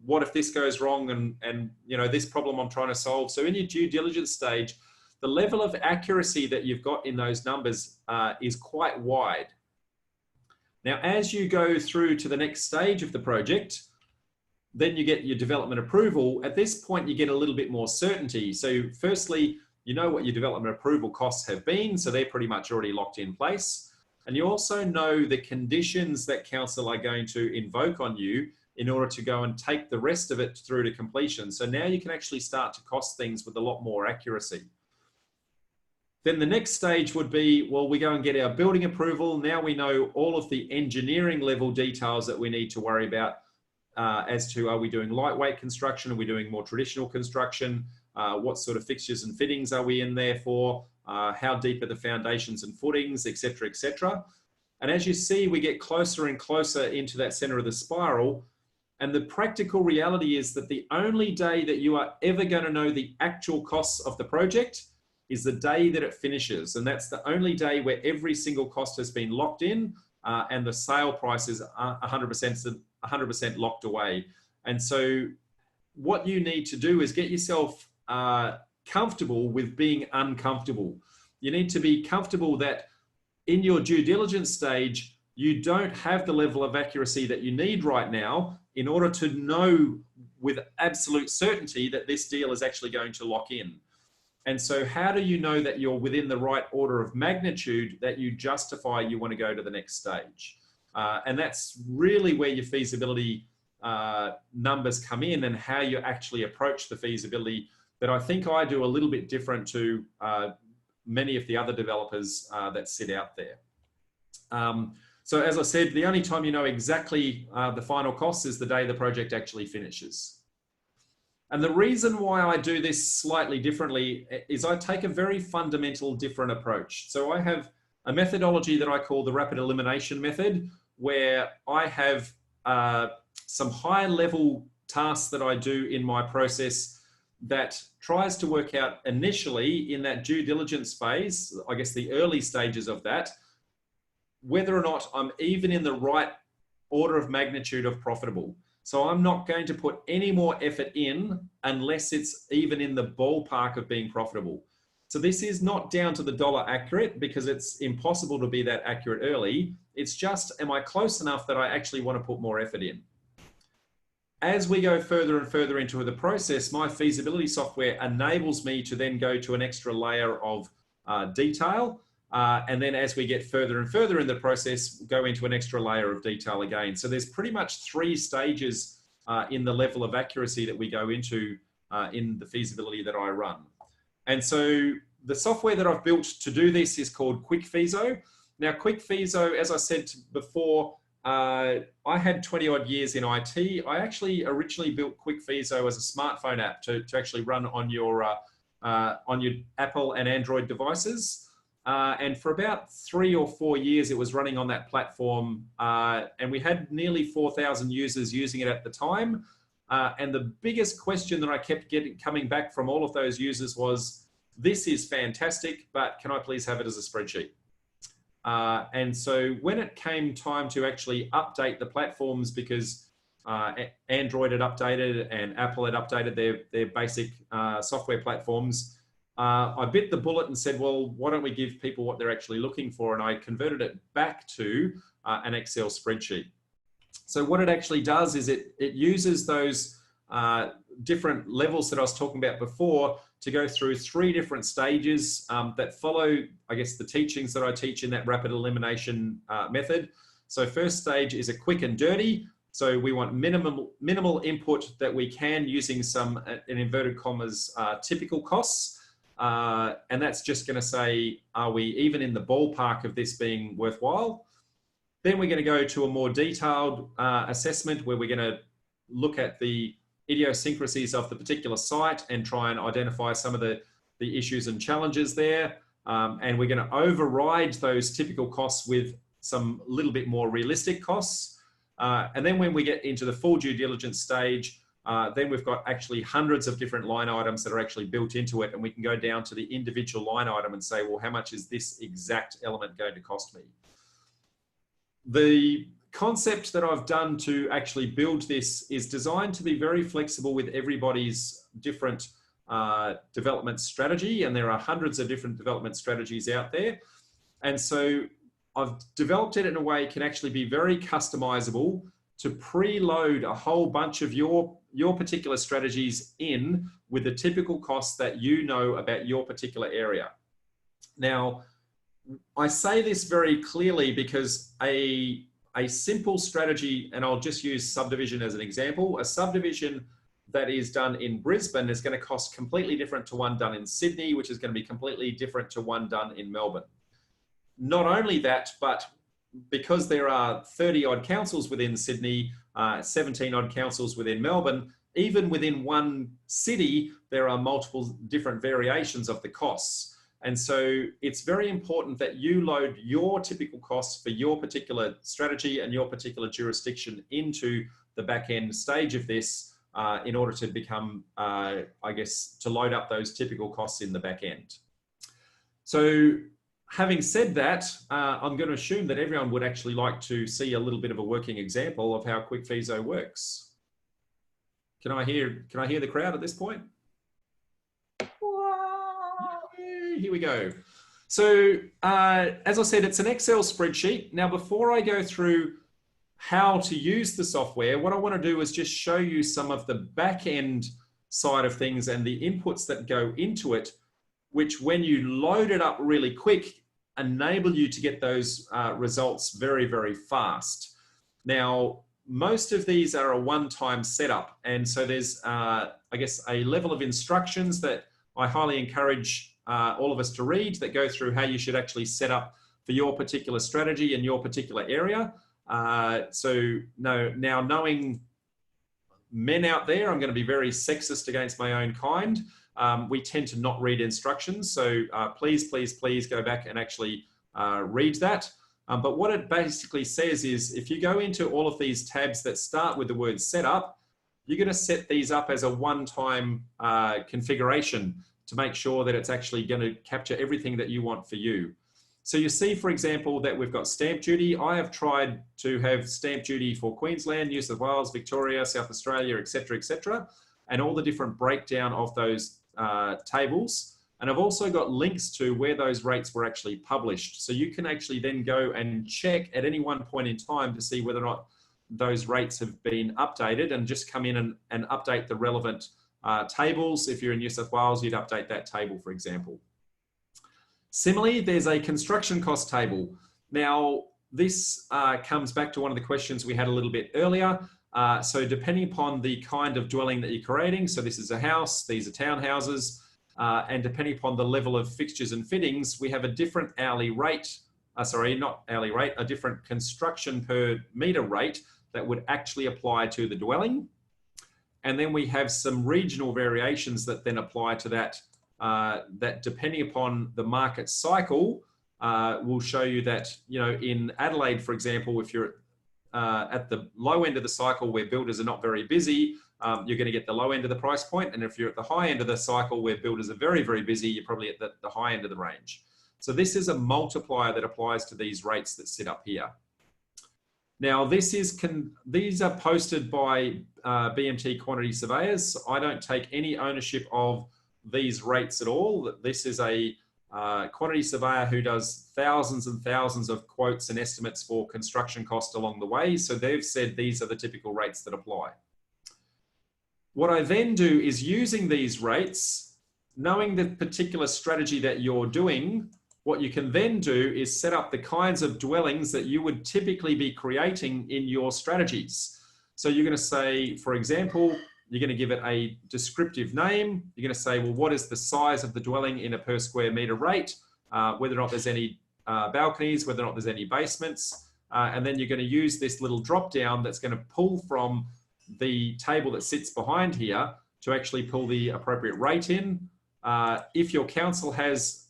Speaker 2: what if this goes wrong and this problem I'm trying to solve. So in your due diligence stage, the level of accuracy that you've got in those numbers is quite wide. Now, as you go through to the next stage of the project, then you get your development approval. At this point, you get a little bit more certainty. So firstly, you know what your development approval costs have been, so they're pretty much already locked in place. And you also know the conditions that council are going to invoke on you in order to go and take the rest of it through to completion. So now you can actually start to cost things with a lot more accuracy. Then the next stage would be, well, we go and get our building approval. Now we know all of the engineering level details that we need to worry about as to, are we doing lightweight construction? Are we doing more traditional construction? What sort of fixtures and fittings are we in there for? How deep are the foundations and footings, et cetera, et cetera. And as you see, we get closer and closer into that center of the spiral. And the practical reality is that the only day that you are ever going to know the actual costs of the project is the day that it finishes. And that's the only day where every single cost has been locked in and the sale price is 100% locked away. And so what you need to do is get yourself comfortable with being uncomfortable. You need to be comfortable that in your due diligence stage, you don't have the level of accuracy that you need right now in order to know with absolute certainty that this deal is actually going to lock in. And so how do you know that you're within the right order of magnitude that you justify you want to go to the next stage? And that's really where your feasibility numbers come in, and how you actually approach the feasibility, that I think I do a little bit different to many of the other developers that sit out there. So as I said, the only time you know exactly the final cost is the day the project actually finishes. And the reason why I do this slightly differently is I take a very fundamental different approach. So I have a methodology that I call the Rapid Elimination method, where I have some high level tasks that I do in my process that tries to work out initially in that due diligence phase, I guess the early stages of that, whether or not I'm even in the right order of magnitude of profitable. So I'm not going to put any more effort in unless it's even in the ballpark of being profitable. So this is not down to the dollar accurate, because it's impossible to be that accurate early. It's just, am I close enough that I actually want to put more effort in? As we go further and further into the process, my feasibility software enables me to then go to an extra layer of detail. And then as we get further and further in the process, go into an extra layer of detail again. So there's pretty much 3 stages in the level of accuracy that we go into in the feasibility that I run. And so the software that I've built to do this is called QwikFeaso. Now, QwikFeaso, as I said before, I had 20 odd years in IT. I actually originally built QwikFeaso as a smartphone app to actually run on your Apple and Android devices. And for about 3 or 4 years, it was running on that platform. And we had nearly 4,000 users using it at the time. And the biggest question that I kept coming back from all of those users was, this is fantastic, but can I please have it as a spreadsheet? And so when it came time to actually update the platforms, because Android had updated and Apple had updated their basic software platforms, I bit the bullet and said, well, why don't we give people what they're actually looking for? And I converted it back to an Excel spreadsheet. So what it actually does is it uses those different levels that I was talking about before to go through 3 different stages that follow, I guess, the teachings that I teach in that Rapid Elimination method. So first stage is a quick and dirty. So we want minimal input that we can, using some, in inverted commas, typical costs. And that's just going to say, are we even in the ballpark of this being worthwhile? Then we're going to go to a more detailed assessment, where we're going to look at the idiosyncrasies of the particular site and try and identify some of the issues and challenges there. And we're going to override those typical costs with some little bit more realistic costs. And then when we get into the full due diligence stage, then we've got actually hundreds of different line items that are actually built into it. And we can go down to the individual line item and say, well, how much is this exact element going to cost me? The concept that I've done to actually build this is designed to be very flexible with everybody's different development strategy. And there are hundreds of different development strategies out there. And so I've developed it in a way it can actually be very customizable to preload a whole bunch of your particular strategies in with the typical costs that you know about your particular area. Now, I say this very clearly because a simple strategy, and I'll just use subdivision as an example, a subdivision that is done in Brisbane is going to cost completely different to one done in Sydney, which is going to be completely different to one done in Melbourne. Not only that, but because there are 30 odd councils within Sydney, 17 odd councils within Melbourne, even within one city, there are multiple different variations of the costs. And so it's very important that you load your typical costs for your particular strategy and your particular jurisdiction into the back end stage of this in order to become, I guess, to load up those typical costs in the back end. So having said that, I'm going to assume that everyone would actually like to see a little bit of a working example of how QwikFeaso works. Can I hear the crowd at this point? Yay, here we go. So as I said, it's an Excel spreadsheet. Now, before I go through how to use the software, what I want to do is just show you some of the back end side of things and the inputs that go into it, which when you load it up really quick, enable you to get those results very, very fast. Now, most of these are a one-time setup. And so there's, I guess, a level of instructions that I highly encourage all of us to read that go through how you should actually set up for your particular strategy in your particular area. So now knowing men out there, I'm going to be very sexist against my own kind. We tend to not read instructions. So please, please, please go back and actually read that. But what it basically says is if you go into all of these tabs that start with the word setup, you're going to set these up as a one-time configuration to make sure that it's actually going to capture everything that you want for you. So you see, for example, that we've got stamp duty. I have tried to have stamp duty for Queensland, New South Wales, Victoria, South Australia, etc., and all the different breakdown of those tables. And I've also got links to where those rates were actually published. So you can actually then go and check at any one point in time to see whether or not those rates have been updated, and just come in and update the relevant tables. If you're in New South Wales, you'd update that table, for example. Similarly, there's a construction cost table. Now, this comes back to one of the questions we had a little bit earlier. So depending upon the kind of dwelling that you're creating, so this is a house, these are townhouses, and depending upon the level of fixtures and fittings, we have a different hourly rate, a different construction per meter rate that would actually apply to the dwelling. And then we have some regional variations that then apply to that, that depending upon the market cycle, will show you that, you know, in Adelaide, for example, if you're at the low end of the cycle where builders are not very busy, you're going to get the low end of the price point. And if you're at the high end of the cycle where builders are very, very busy, you're probably at the high end of the range. So this is a multiplier that applies to these rates that sit up here. Now, these are posted by BMT quantity surveyors. I don't take any ownership of these rates at all. This is a quantity surveyor who does thousands and thousands of quotes and estimates for construction cost along the way. So they've said these are the typical rates that apply. What I then do is, using these rates, knowing the particular strategy that you're doing, what you can then do is set up the kinds of dwellings that you would typically be creating in your strategies. So you're going to say, for example, you're going to give it a descriptive name. You're going to say, well, what is the size of the dwelling in a per square meter rate, whether or not there's any balconies, whether or not there's any basements. And then you're going to use this little drop down that's going to pull from the table that sits behind here to actually pull the appropriate rate in. If your council has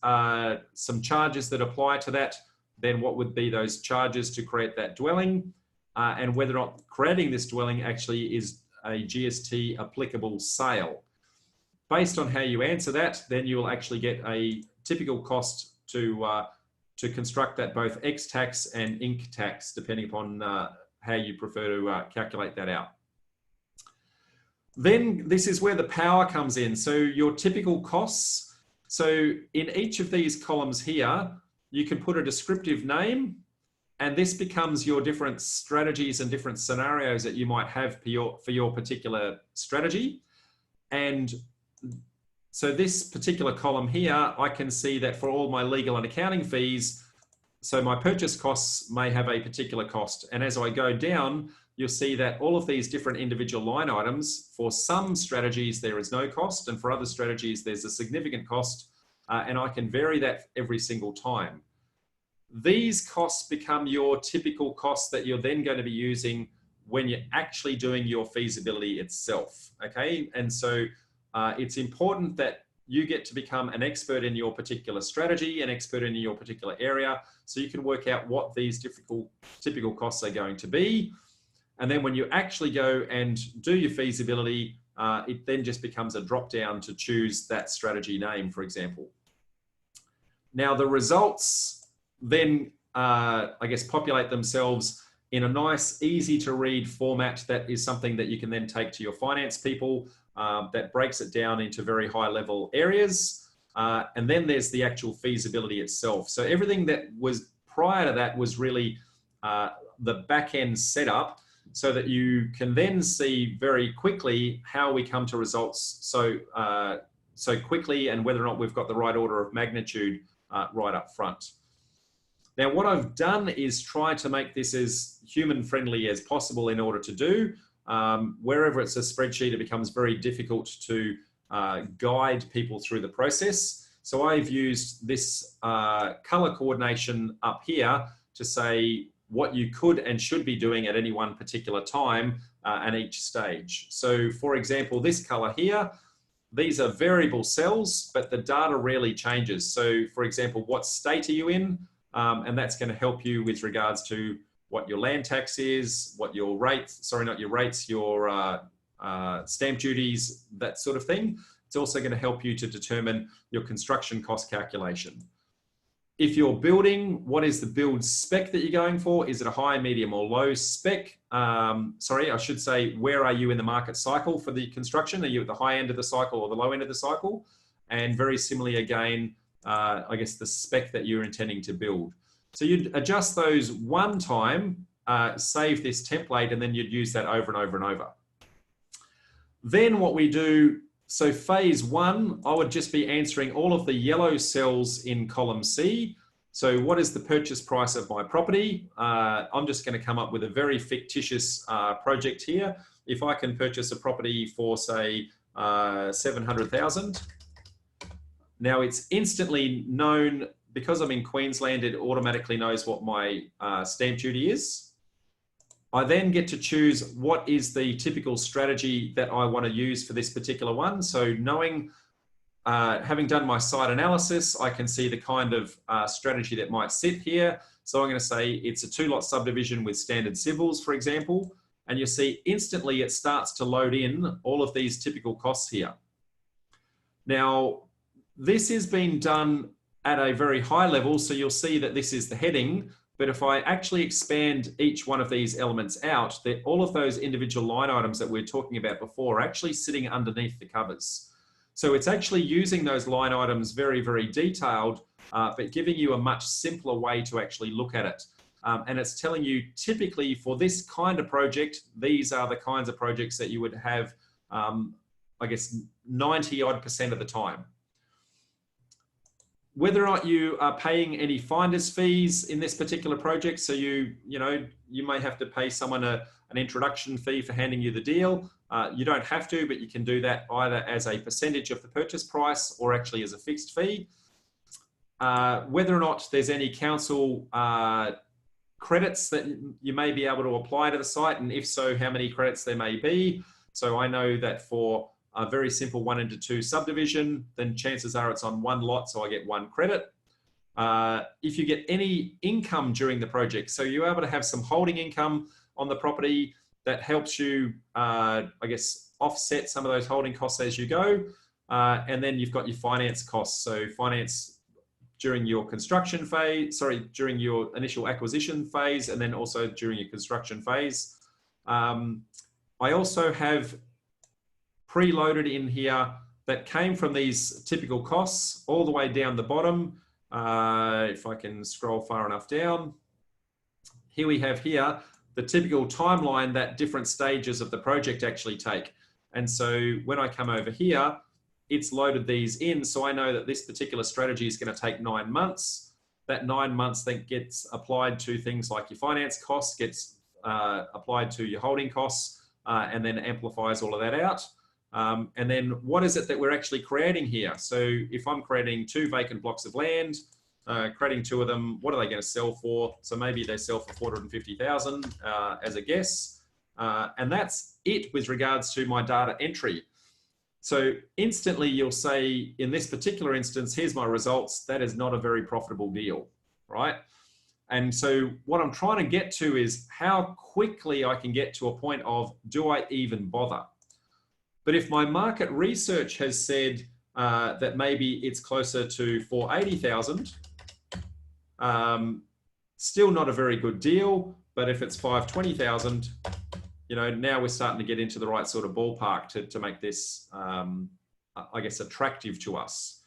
Speaker 2: some charges that apply to that, then what would be those charges to create that dwelling, and whether or not creating this dwelling actually is a GST applicable sale. Based on how you answer that, then you will actually get a typical cost to construct that, both ex-tax and inc tax, depending upon how you prefer to calculate that out. Then this is where the power comes in. So your typical costs. So in each of these columns here, you can put a descriptive name, and this becomes your different strategies and different scenarios that you might have for your particular strategy. And so this particular column here, I can see that for all my legal and accounting fees, so my purchase costs may have a particular cost. And as I go down, you'll see that all of these different individual line items, for some strategies, there is no cost, and for other strategies, there's a significant cost, and I can vary that every single time. These costs become your typical costs that you're then going to be using when you're actually doing your feasibility itself, okay? And so it's important that you get to become an expert in your particular strategy, an expert in your particular area, so you can work out what these typical costs are going to be. And then when you actually go and do your feasibility, it then just becomes a drop down to choose that strategy name, for example. Now the results then, I guess, populate themselves in a nice, easy to read format that is something that you can then take to your finance people, that breaks it down into very high level areas. And then there's the actual feasibility itself. So everything that was prior to that was really the back end setup, so that you can then see very quickly how we come to results so quickly, and whether or not we've got the right order of magnitude right up front. Now, what I've done is try to make this as human-friendly as possible in order to do. Wherever it's a spreadsheet, it becomes very difficult to guide people through the process. So I've used this color coordination up here to say what you could and should be doing at any one particular time and each stage. So for example, this color here, these are variable cells, but the data rarely changes. So for example, what state are you in? And that's going to help you with regards to what your land tax is, what your rates, sorry, not your rates, your stamp duties, that sort of thing. It's also going to help you to determine your construction cost calculation. If you're building, what is the build spec that you're going for? Is it a high, medium, or low spec? Sorry, I should say, where are you in the market cycle for the construction? Are you at the high end of the cycle or the low end of the cycle? And very similarly, again, I guess the spec that you're intending to build. So you'd adjust those one time, save this template, and then you'd use that over and over and over. Then what we do, so phase one, I would just be answering all of the yellow cells in column C. So what is the purchase price of my property? I'm just going to come up with a very fictitious project here. If I can purchase a property for, say, 700,000. Now it's instantly known, because I'm in Queensland, it automatically knows what my stamp duty is. I then get to choose what is the typical strategy that I want to use for this particular one. So knowing, having done my site analysis, I can see the kind of strategy that might sit here. So I'm going to say it's a 2-lot subdivision with standard civils, for example, and you see instantly it starts to load in all of these typical costs here. Now, this has been done at a very high level, so you'll see that this is the heading. But if I actually expand each one of these elements out, all of those individual line items that we were talking about before are actually sitting underneath the covers. So it's actually using those line items very, very detailed, but giving you a much simpler way to actually look at it. And it's telling you typically for this kind of project, these are the kinds of projects that you would have, I guess, 90% of the time. Whether or not you are paying any finder's fees in this particular project, so you may have to pay someone an introduction fee for handing you the deal. You don't have to, but you can do that either as a percentage of the purchase price or actually as a fixed fee. Whether or not there's any council credits that you may be able to apply to the site, and if so, how many credits there may be. So I know that for a very simple 1:2 subdivision, then chances are it's on one lot, so I get 1 credit. If you get any income during the project, so you're able to have some holding income on the property that helps you, I guess, offset some of those holding costs as you go. And then you've got your finance costs. So finance during your construction phase, sorry, during your initial acquisition phase, and then also during your construction phase. I also have preloaded in here that came from these typical costs all the way down the bottom. If I can scroll far enough down, here we have here the typical timeline that different stages of the project actually take. And so when I come over here, it's loaded these in. So I know that this particular strategy is going to take 9 months. That 9 months then gets applied to things like your finance costs, gets applied to your holding costs, and then amplifies all of that out. And then what is it that we're actually creating here? So if I'm creating 2 vacant blocks of land, creating 2 of them, what are they going to sell for? So maybe they sell for 450,000 as a guess. And that's it with regards to my data entry. So instantly you'll say, in this particular instance, here's my results. That is not a very profitable deal, right? And so what I'm trying to get to is how quickly I can get to a point of, do I even bother? But if my market research has said that maybe it's closer to 480,000, still not a very good deal. But if it's 520,000, now we're starting to get into the right sort of ballpark to make this, I guess, attractive to us.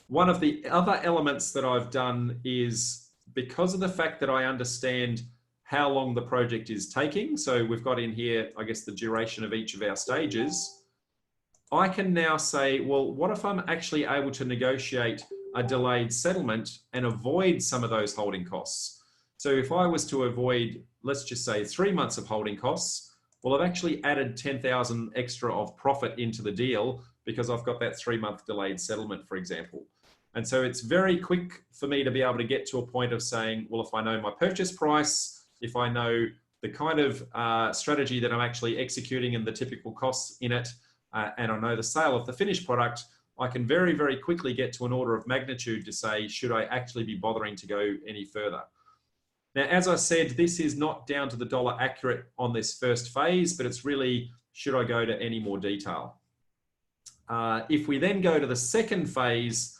Speaker 2: One of the other elements that I've done is, because of the fact that I understand how long the project is taking, so we've got in here, I guess, the duration of each of our stages, I can now say, well, what if I'm actually able to negotiate a delayed settlement and avoid some of those holding costs. So if I was to avoid, let's just say 3 months of holding costs, well, I've actually added 10,000 extra of profit into the deal because I've got that 3-month delayed settlement, for example. And so it's very quick for me to be able to get to a point of saying, well, if I know my purchase price, if I know the kind of strategy that I'm actually executing and the typical costs in it, and I know the sale of the finished product, I can very, very quickly get to an order of magnitude to say, should I actually be bothering to go any further? Now, as I said, this is not down to the dollar accurate on this first phase, but it's really, should I go to any more detail? If we then go to the second phase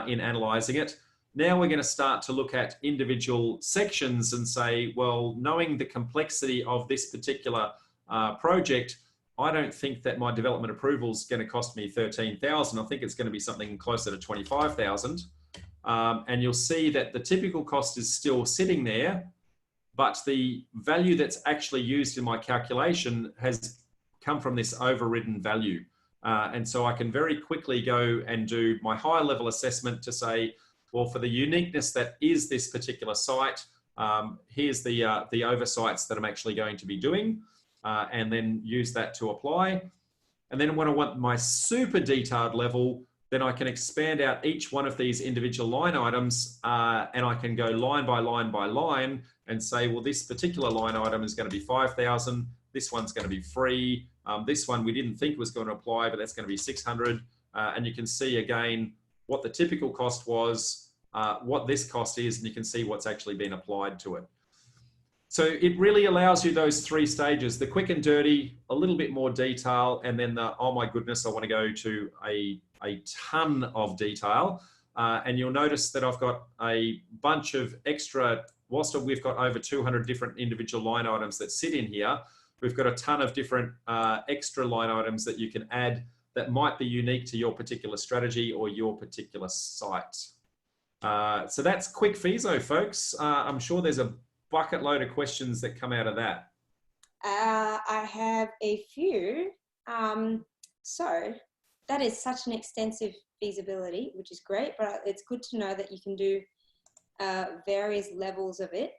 Speaker 2: in analyzing it, now we're going to start to look at individual sections and say, well, knowing the complexity of this particular project, I don't think that my development approval is going to cost me 13,000. I think it's going to be something closer to 25,000. And you'll see that the typical cost is still sitting there, but the value that's actually used in my calculation has come from this overridden value. And so I can very quickly go and do my higher level assessment to say, well, for the uniqueness that is this particular site, here's the oversights that I'm actually going to be doing, and then use that to apply. And then when I want my super detailed level, then I can expand out each one of these individual line items, and I can go line by line by line and say, well, this particular line item is going to be 5,000. This one's going to be free. This one we didn't think was going to apply, but that's going to be 600. And you can see again what the typical cost was, what this cost is, and you can see what's actually been applied to it. So it really allows you those 3 stages, the quick and dirty, a little bit more detail, and then the, oh my goodness, I want to go to a ton of detail. And you'll notice that I've got a bunch of extra, whilst we've got over 200 different individual line items that sit in here, we've got a ton of different extra line items that you can add that might be unique to your particular strategy or your particular site. So that's QwikFeaso, folks. I'm sure there's a bucket load of questions that come out of that.
Speaker 1: I have a few. So that is such an extensive feasibility, which is great, but it's good to know that you can do various levels of it,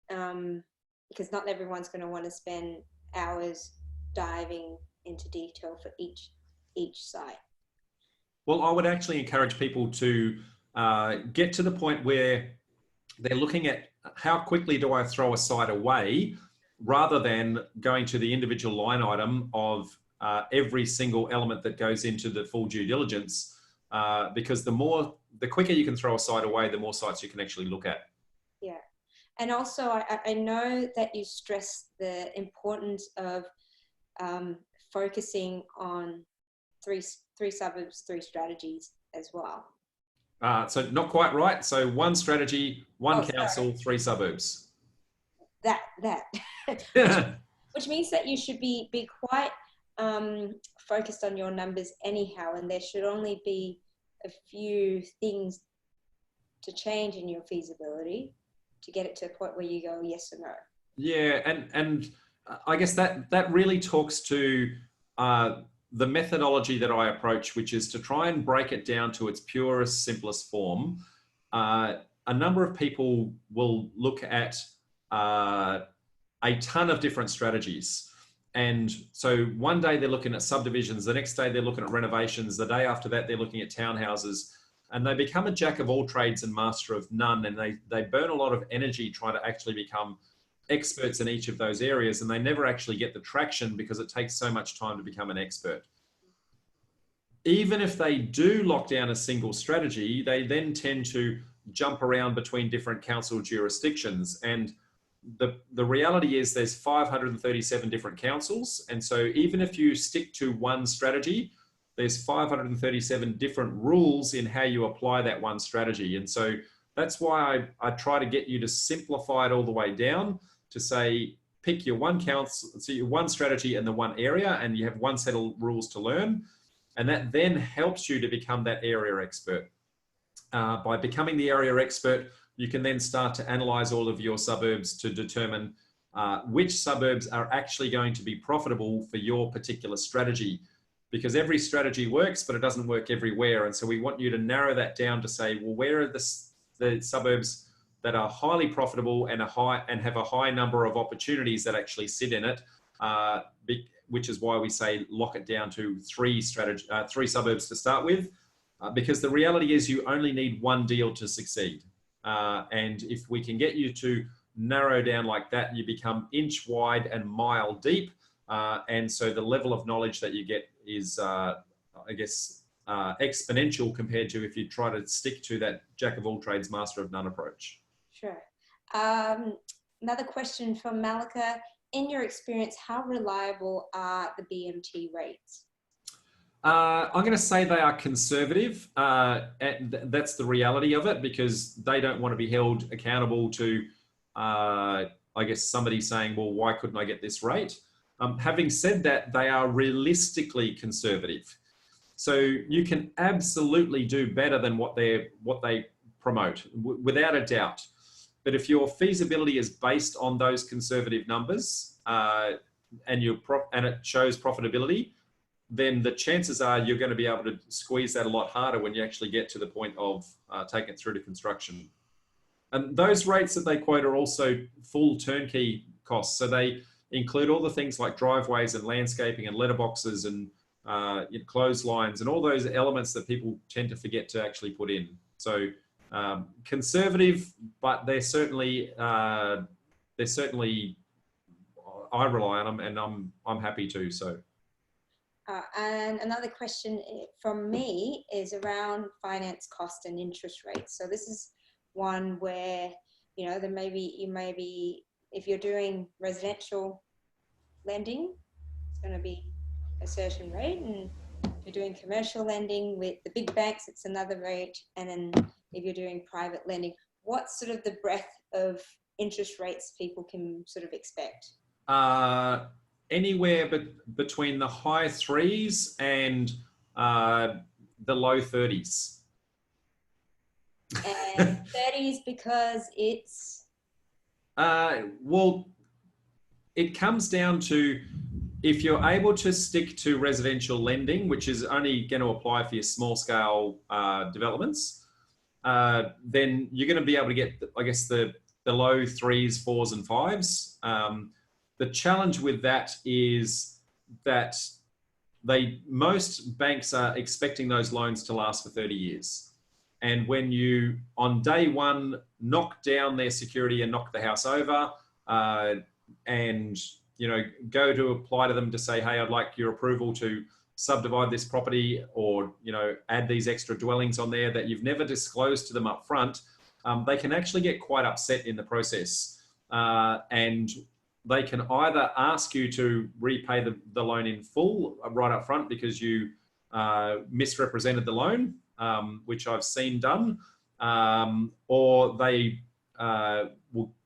Speaker 1: because not everyone's going to want to spend hours diving into detail for each site.
Speaker 2: Well, I would actually encourage people to get to the point where they're looking at how quickly do I throw a site away, rather than going to the individual line item of every single element that goes into the full due diligence, because the quicker you can throw a site away, the more sites you can actually look at.
Speaker 1: Yeah. And also I know that you stress the importance of focusing on three suburbs, 3 strategies as well.
Speaker 2: So not quite right. So 1 strategy, 1 council, 3 suburbs.
Speaker 1: That. which means that you should be quite focused on your numbers anyhow, and there should only be a few things to change in your feasibility to get it to a point where you go yes or no. Yeah,
Speaker 2: and I guess that really talks to the methodology that I approach, which is to try and break it down to its purest, simplest form. A number of people will look at a ton of different strategies. And so one day they're looking at subdivisions, the next day they're looking at renovations, the day after that they're looking at townhouses, and they become a jack of all trades and master of none, and they burn a lot of energy trying to actually become experts in each of those areas, and they never actually get the traction because it takes so much time to become an expert. Even if they do lock down a single strategy, they then tend to jump around between different council jurisdictions. And the reality is there's 537 different councils. And so even if you stick to one strategy, there's 537 different rules in how you apply that one strategy. And so that's why I try to get you to simplify it all the way down to say, pick your one council, so your one strategy and the one area, and you have one set of rules to learn. And that then helps you to become that area expert. By becoming the area expert, you can then start to analyze all of your suburbs to determine which suburbs are actually going to be profitable for your particular strategy. because every strategy works, but it doesn't work everywhere. And so we want you to narrow that down to say, well, where are the suburbs that are highly profitable and have a high number of opportunities that actually sit in it, which is why we say lock it down to three suburbs to start with, because the reality is you only need one deal to succeed. And if we can get you to narrow down like that, you become inch wide and mile deep. And so the level of knowledge that you get is, I guess, exponential compared to if you try to stick to that jack of all trades, master of none approach.
Speaker 1: Sure. Another question from Malika. In your experience, how reliable are the BMT rates?
Speaker 2: I'm going to say they are conservative. And that's the reality of it, because they don't want to be held accountable to, I guess, somebody saying, well, why couldn't I get this rate? Having said that, they are realistically conservative. So you can absolutely do better than what they promote, without a doubt. But if your feasibility is based on those conservative numbers and it shows profitability, then the chances are you're going to be able to squeeze that a lot harder when you actually get to the point of taking it through to construction. And those rates that they quote are also full turnkey costs. So they include all the things like driveways and landscaping and letterboxes and clotheslines and all those elements that people tend to forget to actually put in. So conservative, but they're certainly I rely on them, and I'm happy to. So.
Speaker 1: And another question from me is around finance cost and interest rates. So this is one where, there maybe if you're doing residential lending, it's going to be a certain rate, and if you're doing commercial lending with the big banks, it's another rate. And then if you're doing private lending, what's sort of the breadth of interest rates people can sort of expect?
Speaker 2: Anywhere between the high 3s and the low 30s.
Speaker 1: And 30s because it's?
Speaker 2: Well, it comes down to, if you're able to stick to residential lending, which is only going to apply for your small scale developments, then you're going to be able to get, I guess, the low 3s, 4s and 5s. The challenge with that is that most banks are expecting those loans to last for 30 years. And when you, on day one, knock down their security and knock the house over, and go to apply to them to say, hey, I'd like your approval to subdivide this property, or add these extra dwellings on there that you've never disclosed to them up front, they can actually get quite upset in the process. And they can either ask you to repay the loan in full right up front because you misrepresented the loan, which I've seen done, or they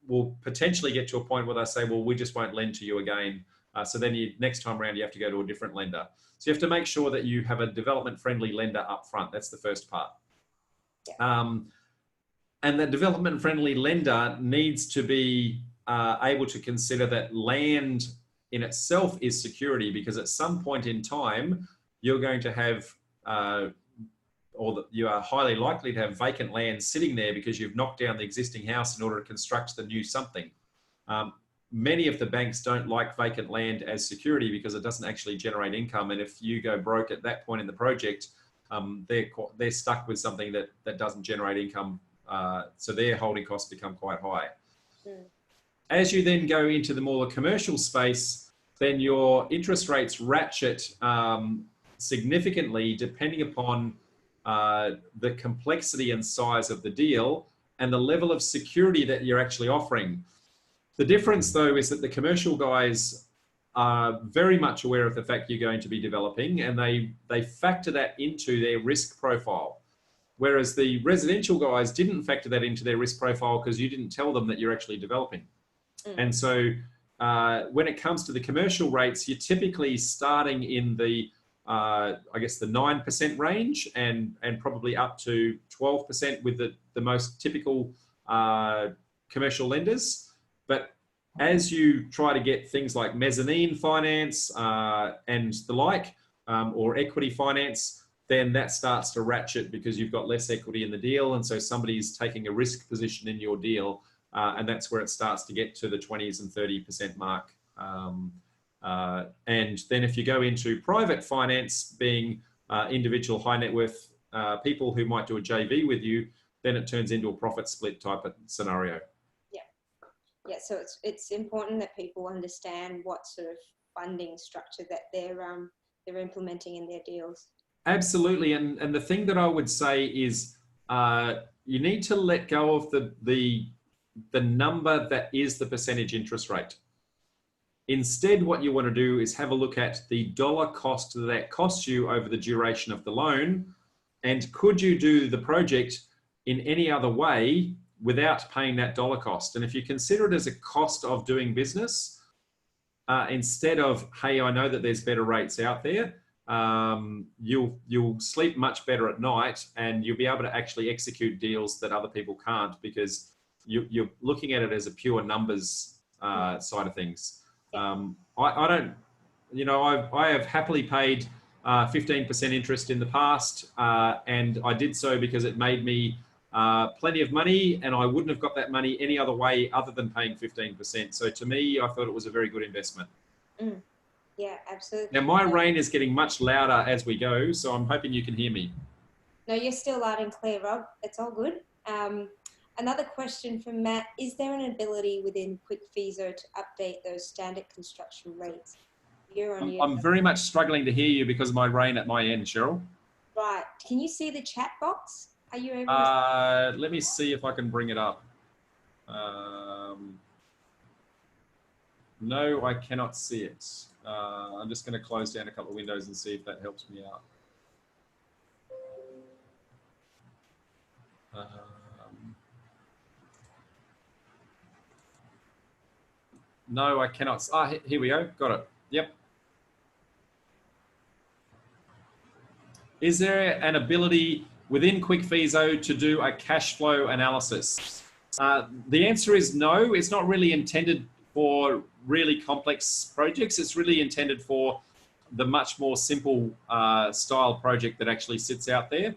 Speaker 2: will potentially get to a point where they say, well, we just won't lend to you again. So then next time around, you have to go to a different lender. So you have to make sure that you have a development-friendly lender up front. That's the first part. Yeah. And the development-friendly lender needs to be able to consider that land in itself is security, because at some point in time, you're going to have, you are highly likely to have vacant land sitting there because you've knocked down the existing house in order to construct the new something. Many of the banks don't like vacant land as security because it doesn't actually generate income. And if you go broke at that point in the project, they're stuck with something that doesn't generate income. So their holding costs become quite high. Mm. As you then go into the more commercial space, then your interest rates ratchet significantly depending upon the complexity and size of the deal and the level of security that you're actually offering. The difference, though, is that the commercial guys are very much aware of the fact you're going to be developing, and they factor that into their risk profile. Whereas the residential guys didn't factor that into their risk profile because you didn't tell them that you're actually developing. Mm. And so when it comes to the commercial rates, you're typically starting in the, I guess, the 9% range and probably up to 12% with the most typical commercial lenders. But as you try to get things like mezzanine finance and the like, or equity finance, then that starts to ratchet because you've got less equity in the deal. And so somebody's taking a risk position in your deal. And that's where it starts to get to the 20s and 30% mark. And then if you go into private finance, being individual high net worth people who might do a JV with you, then it turns into a profit split type of scenario.
Speaker 1: Yeah, so it's important that people understand what sort of funding structure that they're implementing in their deals.
Speaker 2: Absolutely, and the thing that I would say is you need to let go of the number that is the percentage interest rate. Instead, what you want to do is have a look at the dollar cost that costs you over the duration of the loan, and could you do the project in any other way without paying that dollar cost. And if you consider it as a cost of doing business, instead of, hey, I know that there's better rates out there, you'll sleep much better at night, and you'll be able to actually execute deals that other people can't, because you're looking at it as a pure numbers side of things. I don't, I have happily paid 15% interest in the past, and I did so because it made me plenty of money, and I wouldn't have got that money any other way other than paying 15%. So to me, I thought it was a very good investment.
Speaker 1: Yeah, absolutely.
Speaker 2: Now my rain is getting much louder as we go, so I'm hoping you can hear me.
Speaker 1: No, you're still loud and clear, Rob. It's all good. Another question from Matt: is there an ability within QwikFeaso to update those standard construction rates year on year?
Speaker 2: I'm very much struggling to hear you because of my rain at my end, Cheryl.
Speaker 1: Right. Can you see the chat box? Are you able to...
Speaker 2: Let me see if I can bring it up. No, I cannot see it. I'm just going to close down a couple of windows and see if that helps me out. No, I cannot. Here we go. Got it. Yep. Is there an ability within QwikFeaso to do a cash flow analysis? The answer is no. It's not really intended for really complex projects. It's really intended for the much more simple style project that actually sits out there.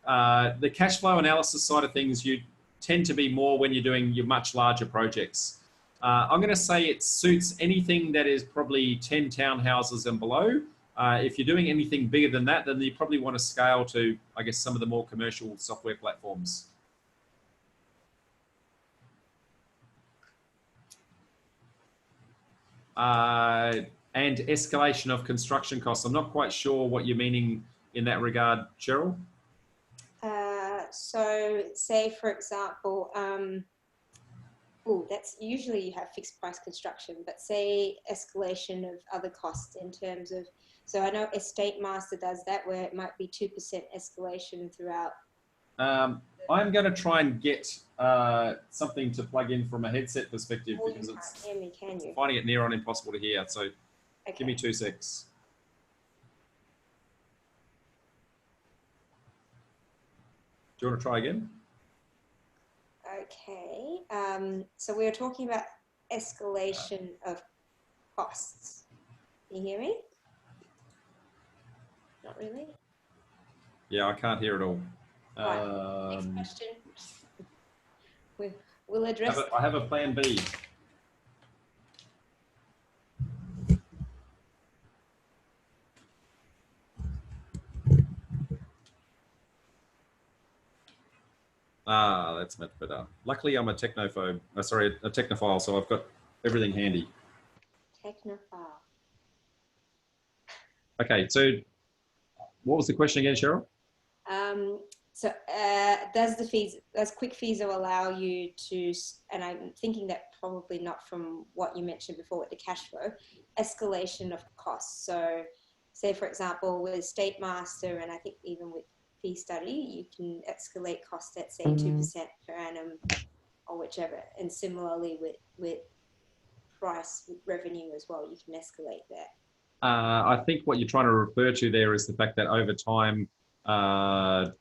Speaker 2: The cash flow analysis side of things, you tend to be more when you're doing your much larger projects. I'm going to say it suits anything that is probably 10 townhouses and below. If you're doing anything bigger than that, then you probably want to scale to, I guess, some of the more commercial software platforms. And escalation of construction costs. I'm not quite sure what you're meaning in that regard, Cheryl.
Speaker 1: So say, for example, that's usually you have fixed price construction, but say escalation of other costs in terms of, so I know Estate Master does that, where it might be 2% escalation throughout.
Speaker 2: I'm going to try and get something to plug in from a headset perspective, because
Speaker 1: you can't hear me, can you?
Speaker 2: Finding it near on impossible to hear. So
Speaker 1: okay.
Speaker 2: Give me 2 secs. Do you want to try again?
Speaker 1: Okay. So we were talking about escalation of costs. Can you hear me? Not really?
Speaker 2: Yeah, I can't hear it all.
Speaker 1: Right. Next question. We'll address...
Speaker 2: I have a plan B. That's much better. Luckily, I'm a technophobe. Sorry, a technophile, so I've got everything handy.
Speaker 1: Technophile.
Speaker 2: Okay, so what was the question again, Cheryl?
Speaker 1: Does QwikFeaso allow you to, and I'm thinking that probably not from what you mentioned before with the cash flow, escalation of costs. So say, for example, with Estate Master, and I think even with Fee Study, you can escalate costs at, say, 2% per annum or whichever. And similarly with price, with revenue as well, you can escalate that.
Speaker 2: I think what you're trying to refer to there is the fact that over time, I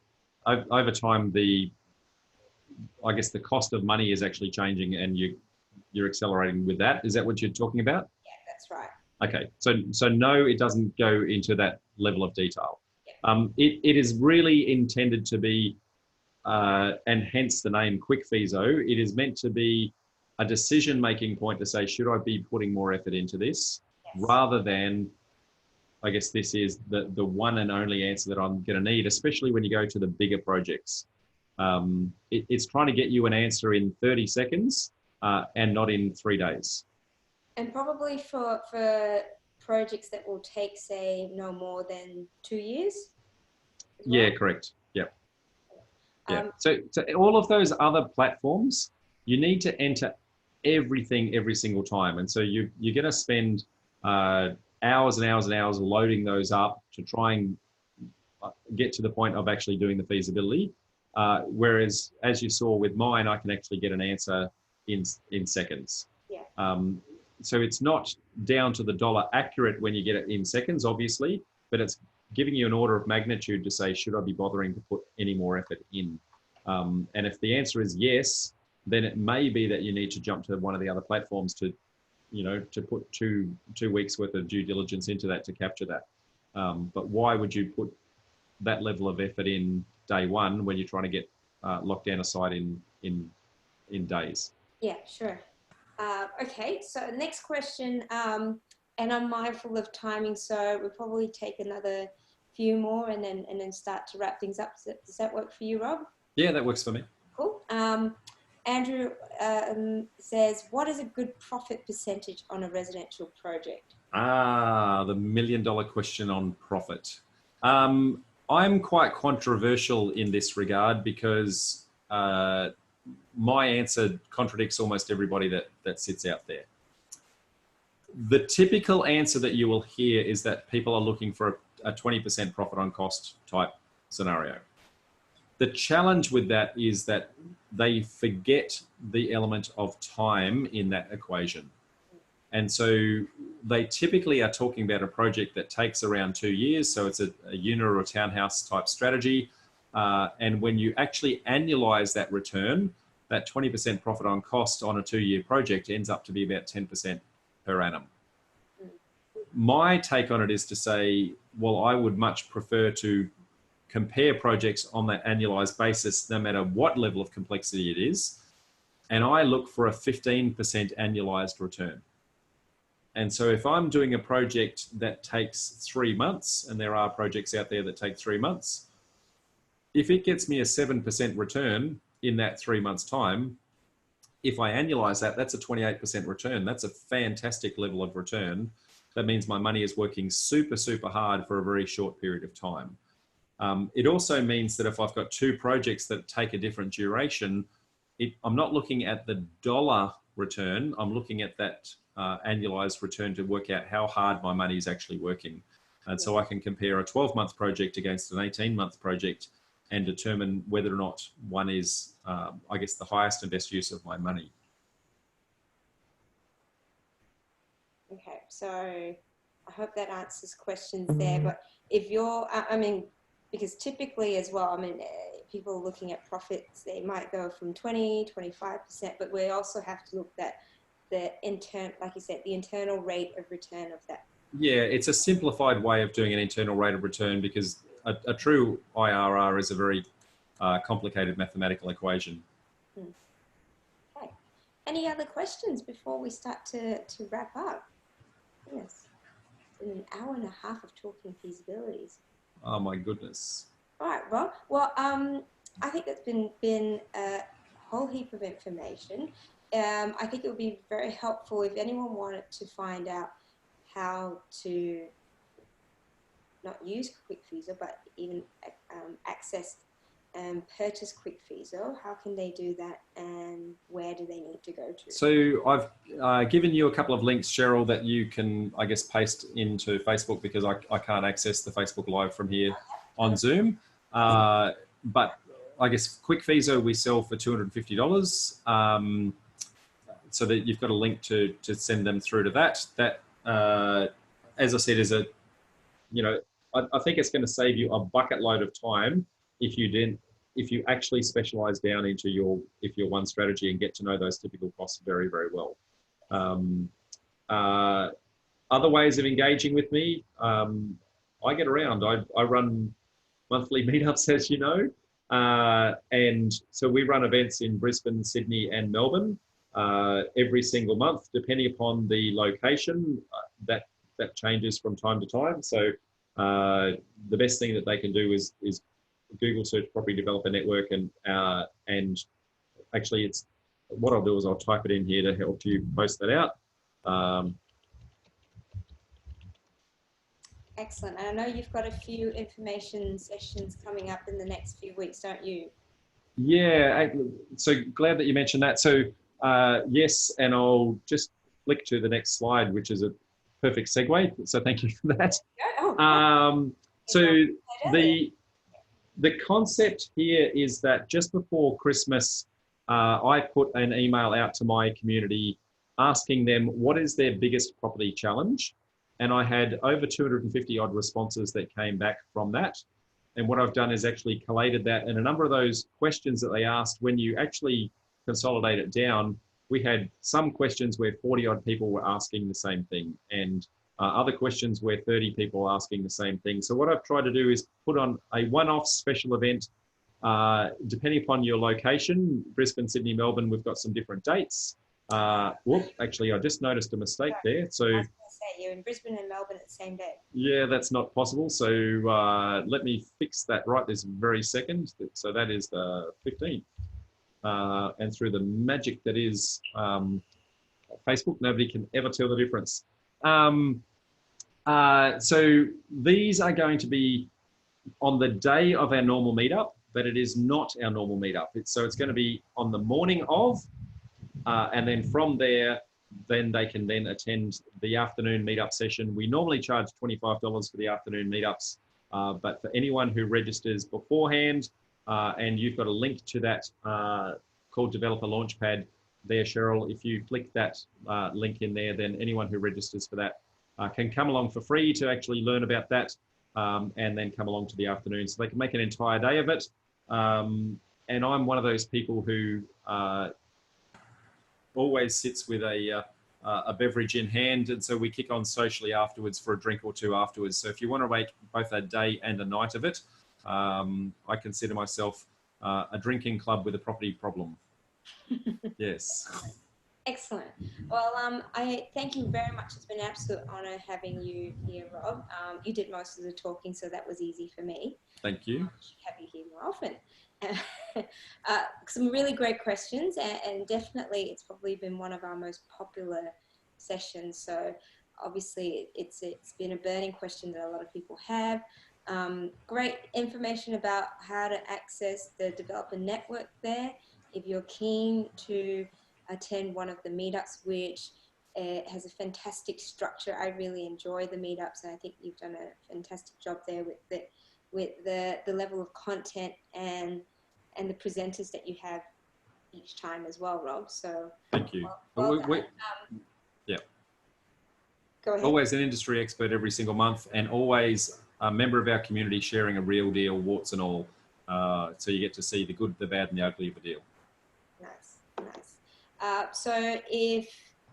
Speaker 2: guess the cost of money is actually changing, and you're accelerating with that. Is that what you're talking about?
Speaker 1: Yeah, that's right.
Speaker 2: Okay, so no, it doesn't go into that level of detail. It is really intended to be, and hence the name QwikFeaso, it is meant to be a decision-making point to say, should I be putting more effort into this, rather than, I guess this is the one and only answer that I'm going to need, especially when you go to the bigger projects. It's trying to get you an answer in 30 seconds and not in 3 days.
Speaker 1: And probably for projects that will take, say, no more than 2 years?
Speaker 2: Yeah, correct. Yep. Yeah. So all of those other platforms, you need to enter everything every single time. And so you're going to spend hours and hours and hours loading those up to try and get to the point of actually doing the feasibility. Whereas, as you saw with mine, I can actually get an answer in seconds.
Speaker 1: Yeah.
Speaker 2: So it's not down to the dollar accurate when you get it in seconds, obviously, but it's giving you an order of magnitude to say, should I be bothering to put any more effort in? And if the answer is yes, then it may be that you need to jump to one of the other platforms to, to put two weeks worth of due diligence into that to capture that. But why would you put that level of effort in day one when you're trying to get locked down a site in days?
Speaker 1: Yeah, sure. Okay, so next question, and I'm mindful of timing, so we'll probably take another few more and then start to wrap things up. Does that work for you, Rob?
Speaker 2: Yeah, that works for me.
Speaker 1: Cool. Andrew says, what is a good profit percentage on a residential project?
Speaker 2: The $1 million question on profit. I'm quite controversial in this regard because my answer contradicts almost everybody that sits out there. The typical answer that you will hear is that people are looking for a 20% profit on cost type scenario. The challenge with that is that they forget the element of time in that equation. And so they typically are talking about a project that takes around 2 years. So it's a unit or a townhouse type strategy. And when you actually annualize that return, that 20% profit on cost on a 2-year project ends up to be about 10% per annum. My take on it is to say, well, I would much prefer to compare projects on that annualized basis, no matter what level of complexity it is. And I look for a 15% annualized return. And so if I'm doing a project that takes 3 months, and there are projects out there that take 3 months, if it gets me a 7% return in that 3 months time, if I annualize that, that's a 28% return. That's a fantastic level of return. That means my money is working super, super hard for a very short period of time. It also means that if I've got 2 projects that take a different duration, I'm not looking at the dollar return. I'm looking at that annualized return to work out how hard my money is actually working. And so I can compare a 12-month project against an 18-month project and determine whether or not one is, I guess, the highest and best use of my money.
Speaker 1: Okay, so I hope that answers questions there. But if you're, I mean, because typically as well, I mean, people looking at profits, they might go from 20, 25%, but we also have to look at the like you said, the internal rate of return of that.
Speaker 2: Yeah, it's a simplified way of doing an internal rate of return because a true IRR is a very complicated mathematical equation.
Speaker 1: Okay. Any other questions before we start to wrap up? Yes. It's been an hour and a half of talking feasibilities.
Speaker 2: Oh my goodness.
Speaker 1: All right, Rob. Well, I think that's been a whole heap of information. I think it would be very helpful if anyone wanted to find out how to not use QwikFeaso, but even access and purchase QwikFeaso. How can they do that, and where do they need to go to?
Speaker 2: So I've given you a couple of links, Cheryl, that you can, I guess, paste into Facebook because I can't access the Facebook Live from here on Zoom. But I guess QwikFeaso we sell for $250. So that you've got a link to send them through to that. That, as I said, is a, I think it's going to save you a bucket load of time if you actually specialize down into your one strategy and get to know those typical costs very, very well. other ways of engaging with me, I get around. I run monthly meetups, as you know. And so we run events in Brisbane, Sydney, and Melbourne every single month, depending upon the location. That changes from time to time. So the best thing that they can do is Google search Property Developer Network, and actually, it's what I'll do is I'll type it in here to help you post that out.
Speaker 1: Excellent. And I know you've got a few information sessions coming up in the next few weeks, don't you?
Speaker 2: Yeah, so glad that you mentioned that. So yes, and I'll just flick to the next slide, which is a perfect segue. So thank you for that. So the concept here is that just before Christmas, I put an email out to my community asking them what is their biggest property challenge. And I had over 250 odd responses that came back from that. And what I've done is actually collated that. And a number of those questions that they asked, when you actually consolidate it down, we had some questions where 40 odd people were asking the same thing, and other questions where 30 people were asking the same thing. So what I've tried to do is put on a one-off special event, depending upon your location. Brisbane, Sydney, Melbourne, we've got some different dates. Actually, I just noticed a mistake there. So
Speaker 1: I was going to say, you're in Brisbane and Melbourne at the same day.
Speaker 2: Yeah, that's not possible. So let me fix that right this very second. So that is the 15th. And through the magic that is Facebook, nobody can ever tell the difference. So these are going to be on the day of our normal meetup, but it is not our normal meetup. So it's going to be on the morning of, and then from there, then they can then attend the afternoon meetup session. We normally charge $25 for the afternoon meetups, but for anyone who registers beforehand, and you've got a link to that called Developer Launchpad there, Cheryl. If you click that link in there, then anyone who registers for that can come along for free to actually learn about that, and then come along to the afternoon. So they can make an entire day of it. And I'm one of those people who always sits with a beverage in hand, and so we kick on socially afterwards for a drink or two afterwards. So if you want to make both a day and a night of it, I consider myself a drinking club with a property problem. Yes.
Speaker 1: Excellent. Well, I thank you very much. It's been an absolute honour having you here, Rob. You did most of the talking, so that was easy for me.
Speaker 2: Thank you.
Speaker 1: Should have you here more often. Some really great questions, and definitely it's probably been one of our most popular sessions. So obviously it's been a burning question that a lot of people have. Great information about how to access the developer network there. If you're keen to attend one of the meetups, which has a fantastic structure. I really enjoy the meetups, and I think you've done a fantastic job there with the level of content and the presenters that you have each time as well, Rob. So
Speaker 2: thank you.
Speaker 1: Well
Speaker 2: Yeah.
Speaker 1: Go ahead.
Speaker 2: Always an industry expert every single month, and always a member of our community sharing a real deal, warts and all. So you get to see the good, the bad, and the ugly of a deal.
Speaker 1: Nice, nice. So if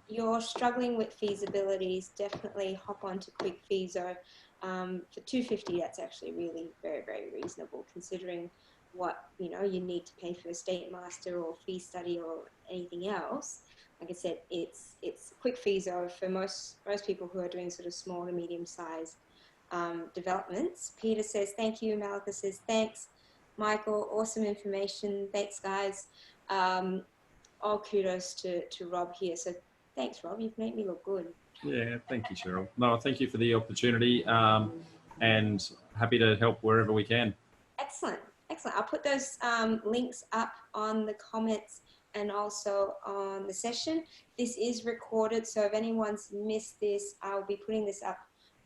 Speaker 1: you're struggling with feasibilities, definitely hop on to QwikFeaso. For $250, that's actually really very, very reasonable considering what you need to pay for a state master or fee study or anything else. Like I said, it's QwikFeaso for most people who are doing sort of small to medium sized developments. Peter says thank you. Malika says thanks. Michael, awesome information. Thanks, guys. All kudos to Rob here. So thanks, Rob. You've made me look good.
Speaker 2: Yeah, thank you, Cheryl. No, thank you for the opportunity, and happy to help wherever we can.
Speaker 1: Excellent, excellent. I'll put those links up on the comments and also on the session. This is recorded, so if anyone's missed this, I'll be putting this up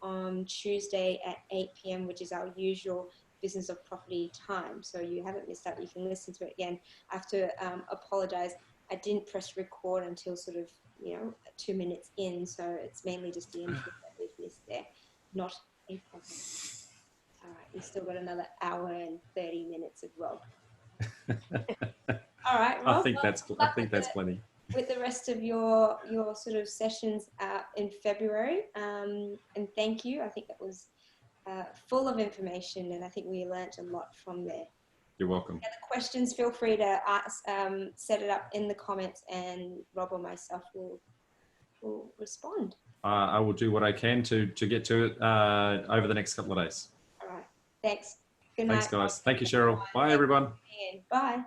Speaker 1: on Tuesday at 8 p.m., which is our usual business of property time. So you haven't missed out. You can listen to it again. I have to apologize. I didn't press record until sort of 2 minutes in, so it's mainly just the intro that we've missed there. Not a problem. All right, we've still got another hour and 30 minutes of Rob. All right, Rob.
Speaker 2: I think that's plenty.
Speaker 1: With the rest of your sort of sessions in February. And thank you. I think that was full of information, and I think we learned a lot from there.
Speaker 2: You're welcome.
Speaker 1: Any other questions, feel free to ask, set it up in the comments, and Rob or myself will respond.
Speaker 2: I will do what I can to get to it over the next couple of days.
Speaker 1: All right. Thanks. Good night.
Speaker 2: Thanks, guys. Thank you, Cheryl. Bye, everyone.
Speaker 1: Bye.